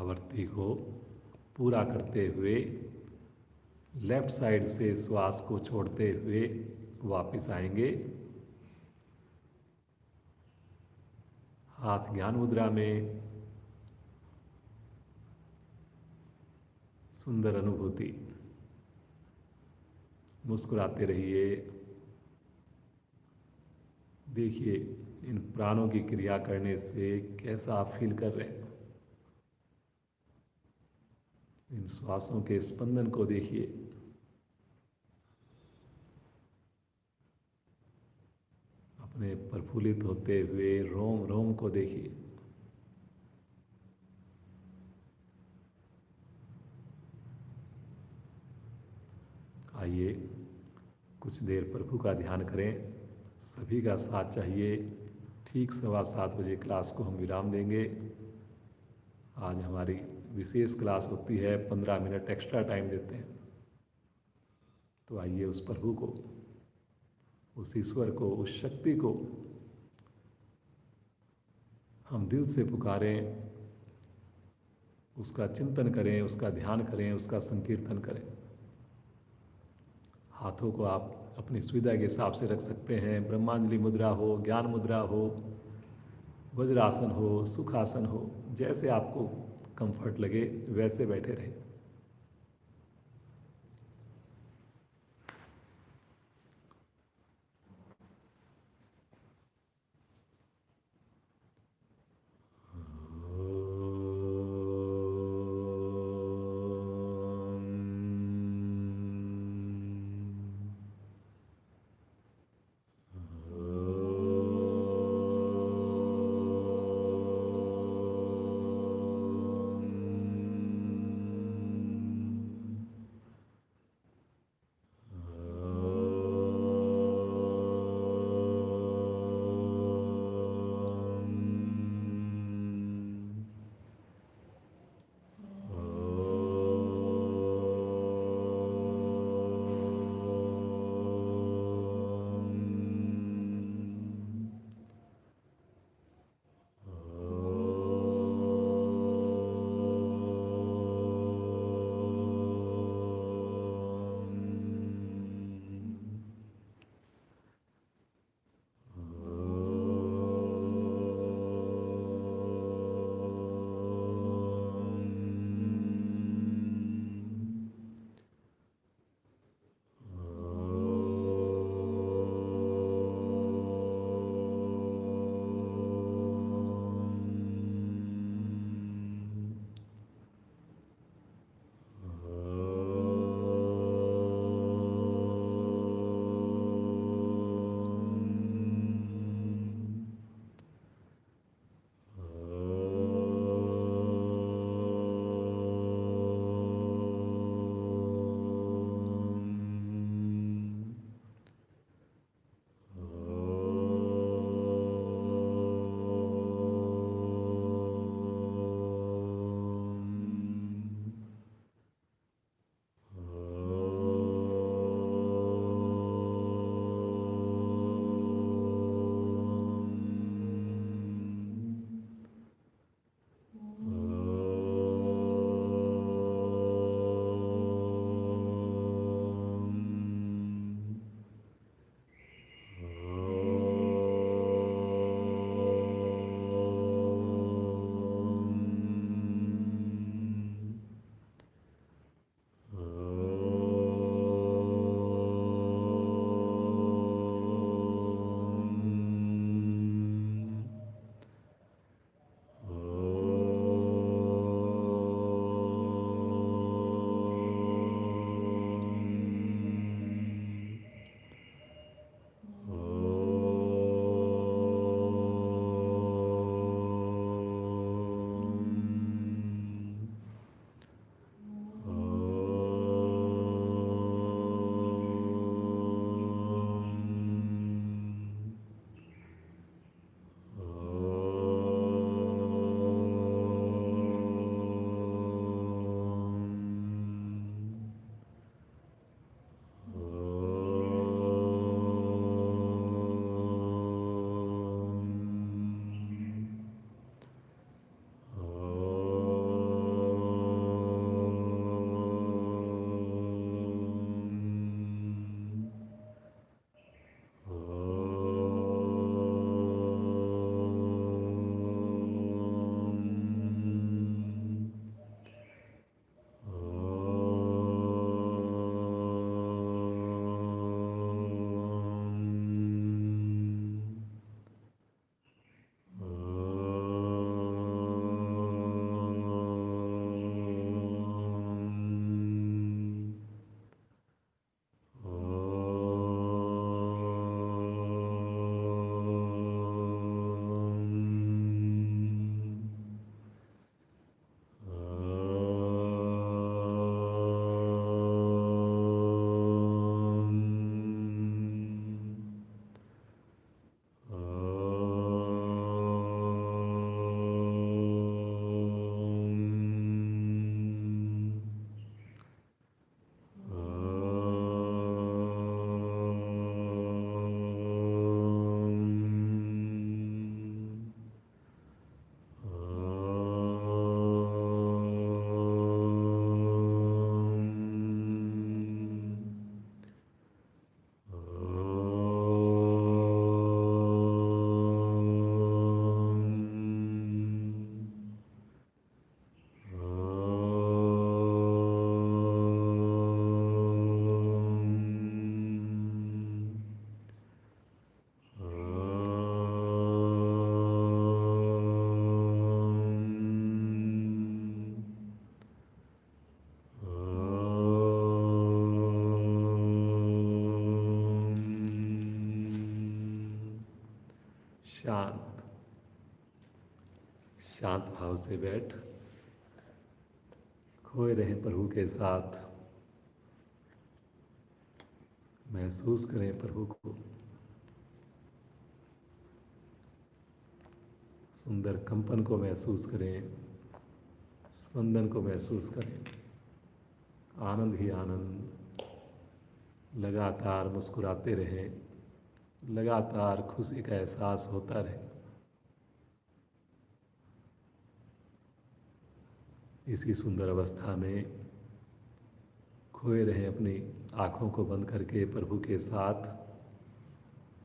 S1: आवृत्ति को पूरा करते हुए लेफ्ट साइड से श्वास को छोड़ते हुए वापस आएंगे। हाथ ज्ञान मुद्रा में, सुंदर अनुभूति। मुस्कुराते रहिए। देखिए इन प्राणों की क्रिया करने से कैसा आप फील कर रहे हैं। इन श्वासों के स्पंदन को देखिए। अपने प्रफुल्लित होते हुए रोम रोम को देखिए। आइए कुछ देर प्रभु का ध्यान करें। सभी का साथ चाहिए। ठीक 7:15 क्लास को हम विराम देंगे। आज हमारी विशेष क्लास होती है, 15 मिनट एक्स्ट्रा टाइम देते हैं। तो आइए उस प्रभु को, उस ईश्वर को, उस शक्ति को हम दिल से पुकारें, उसका चिंतन करें, उसका ध्यान करें, उसका संकीर्तन करें। हाथों को आप अपनी सुविधा के हिसाब से रख सकते हैं। ब्रह्मांजलि मुद्रा हो, ज्ञान मुद्रा हो, वज्रासन हो, सुखासन हो, जैसे आपको कंफर्ट लगे वैसे बैठे रहें। शांत शांत भाव से बैठ, खोए रहें प्रभु के साथ। महसूस करें प्रभु को, सुंदर कंपन को महसूस करें, स्पंदन को महसूस करें। आनंद ही आनंद, लगातार मुस्कुराते रहें, लगातार खुशी का एहसास होता रहे। इसी सुंदर अवस्था में खोए रहें अपनी आँखों को बंद करके प्रभु के साथ।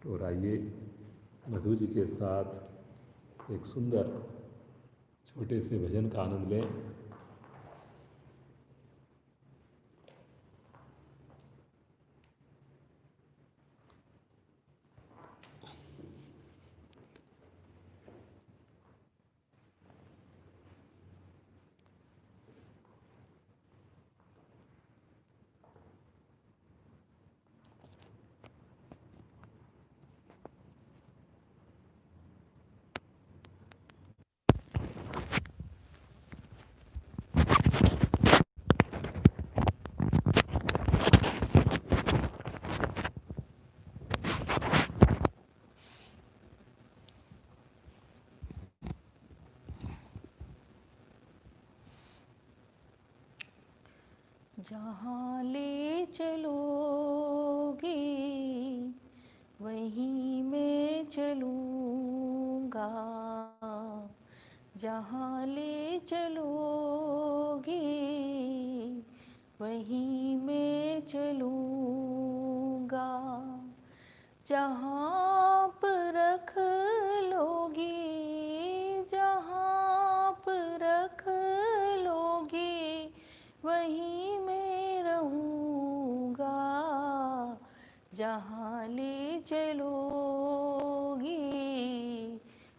S1: तो आइए मधु जी के साथ एक सुंदर छोटे से भजन का आनंद लें।
S2: जहाँ ले चलोगे वहीं मैं चलूँगा, जहाँ ले चलोगे वहीं मैं चलूँगा, जहाँ पर रख लोगे, जहाँ पर रख लोगे वहीं मैं रहूँगा, जहाँ ले चलोगे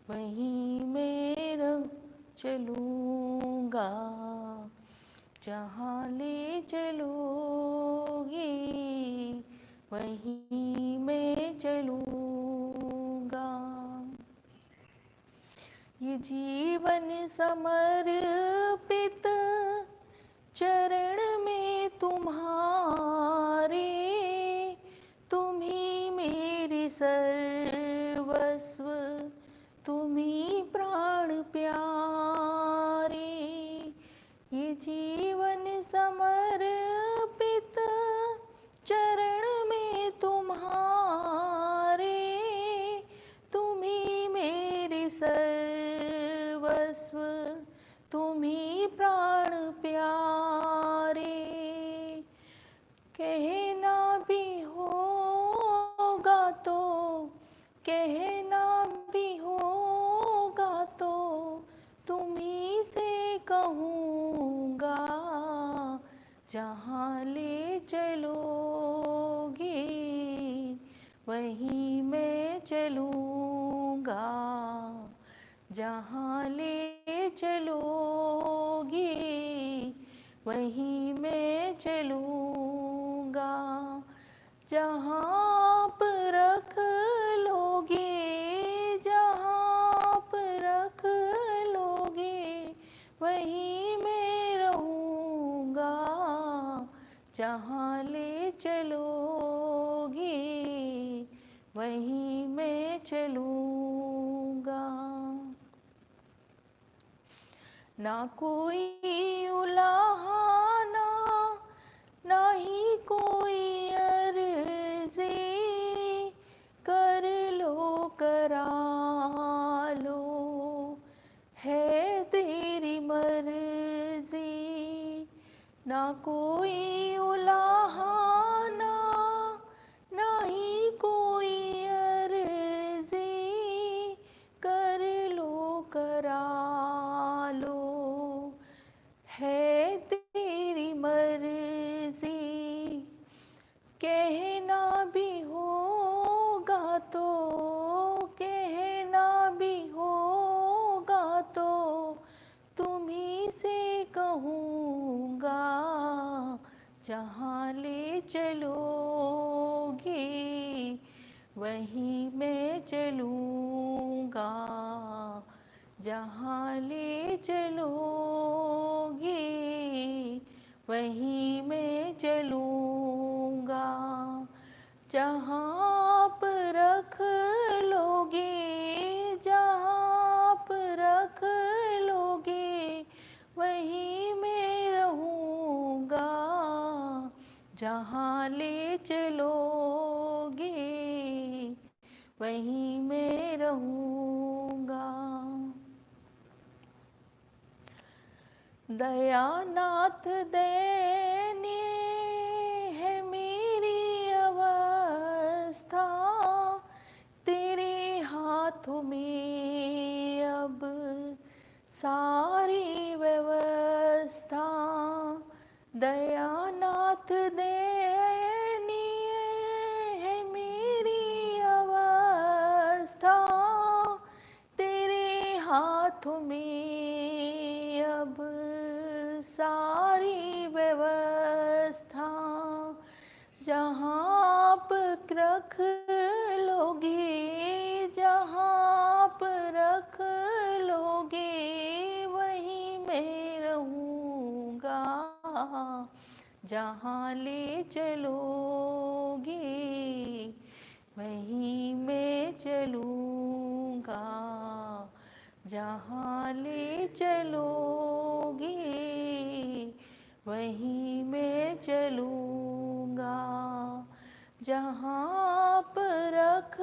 S2: वहीं मैं चलूँगा, जहाँ ले चलोगे वहीं मैं चलूँगा। ये जीवन समर्पित चरण में तुम्हारे, तुम ही मेरे सर्वस्व, तुम ही प्राण प्यारे। ये जीवन समर्पित चरण में तुम्हारे, तुम ही मेरे सर्वस्व, तुम ही प्राण प्यारे। कहना भी होगा तो, कहना भी होगा तो तुम्ही से कहूँगा, जहाँ ले चलोगे वहीं मैं चलूँगा, जहाँ ले चलोगे वहीं मैं चलूँगा, जहाँ पर रख लोगे, जहाँ पर रख लोगे वहीं मैं रहूँगा, जहाँ ले चलोगे वहीं मैं चलूँगा। ना कोई उलाहना, ना ही कोई अर्ज़ी, कर लो करा लो है तेरी मर्ज़ी। ना कोई उलाहना, ना ही कोई अर्ज़ी, कर लो करा लो है तेरी मर्ज़ी। कहना भी होगा तो, कहना भी होगा तो तुम्ही से कहूँगा, जहाँ ले चलोगे वहीं मैं चलूँगा, जहाँ ले चलोगे वहीं मैं चलूँगा, जहाँ आप रख लोगे, जहाँ आप रख लोगे वहीं मैं रहूँगा, जहाँ ले चलोगे वहीं मैं रहूँगा। दयानाथ दयनीय है मेरी अवस्था, तेरे हाथों में अब सारी व्यवस्था। दयानाथ दयनीय है मेरी अवस्था, तेरे हाथों में अब सारी व्यवस्था। जहाँ आप रख लोगे, जहाँ आप रख लोगे वहीं मैं रहूँगा, जहाँ ले चलोगे वहीं मैं चलूँगा, जहाँ ले चलोगे वहीं मैं चलूँगा। जहाँ आप रख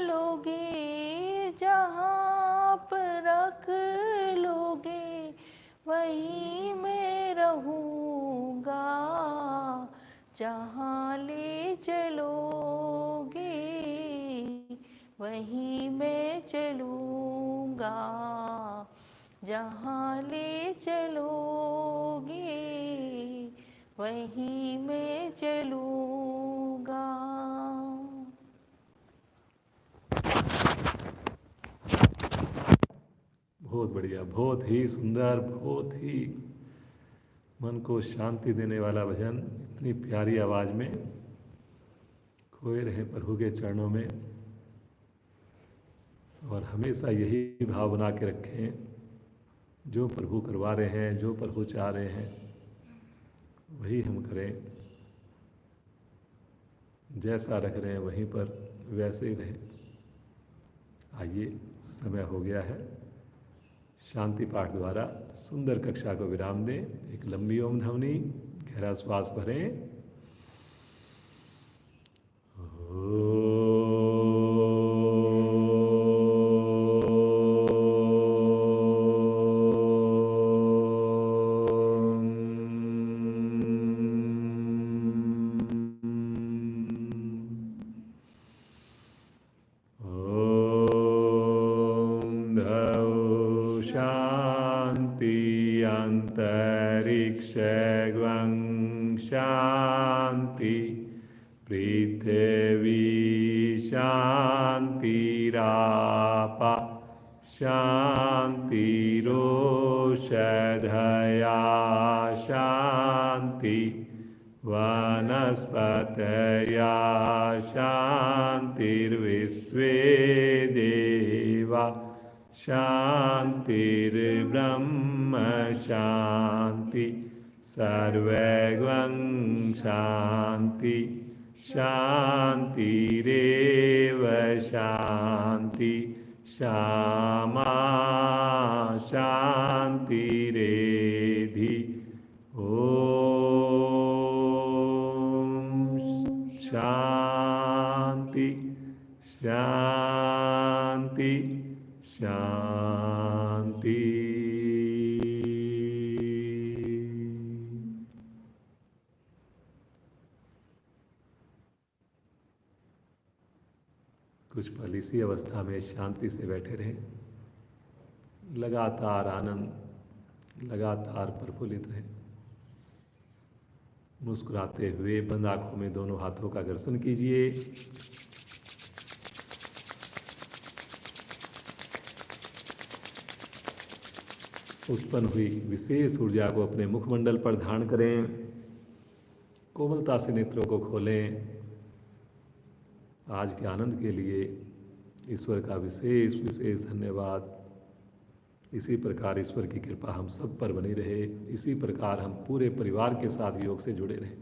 S2: लोगे, जहाँ आप रख लोगे वहीं मैं रहूँगा, जहाँ ले चलोगे वहीं मैं चलूँगा, जहाँ ले चलोगे वहीं मैं चलूँगा।
S1: बहुत बढ़िया, बहुत ही सुंदर, बहुत ही मन को शांति देने वाला भजन। इतनी प्यारी आवाज़ में खोए रहे प्रभु के चरणों में, और हमेशा यही भाव बना के रखें, जो प्रभु करवा रहे हैं, जो प्रभु चाह रहे हैं वही हम करें, जैसा रख रहे हैं वहीं पर वैसे ही रहें। आइए, समय हो गया है, शांति पाठ द्वारा सुंदर कक्षा को विराम दें। एक लंबी ओम ध्वनि, गहरा श्वास भरें। अंतरिक्षं शांति, पृथ्वी शांतिरापा शांतिरोषधया शांति, वनस्पतया शांतिर्विश्वे देवा शांतिर्ब्रह्म शांति, सर्वगं शांति, शांतिरेव शांति, श्यामा शांतिरेधि। ओम शांति शांति शांति। कुछ पल इसी अवस्था में शांति से बैठे रहें, लगातार आनंद, लगातार प्रफुल्लित रहें। मुस्कुराते हुए बंद आंखों में दोनों हाथों का घर्षण कीजिए। उत्पन्न हुई विशेष ऊर्जा को अपने मुखमंडल पर धारण करें। कोमलता से नेत्रों को खोलें। आज के आनंद के लिए ईश्वर का विशेष विशेष धन्यवाद। इसी प्रकार ईश्वर की कृपा हम सब पर बनी रहे, इसी प्रकार हम पूरे परिवार के साथ योग से जुड़े रहें।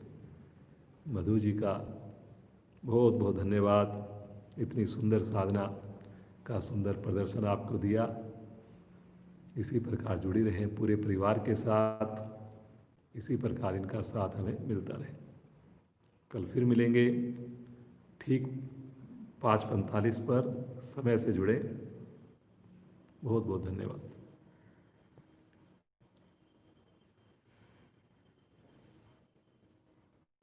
S1: मधु जी का बहुत बहुत धन्यवाद, इतनी सुंदर साधना का सुंदर प्रदर्शन आपको दिया। इसी प्रकार जुड़ी रहें पूरे परिवार के साथ, इसी प्रकार इनका साथ हमें मिलता रहे। कल फिर मिलेंगे ठीक 5:45 पर, समय से जुड़े। बहुत बहुत धन्यवाद।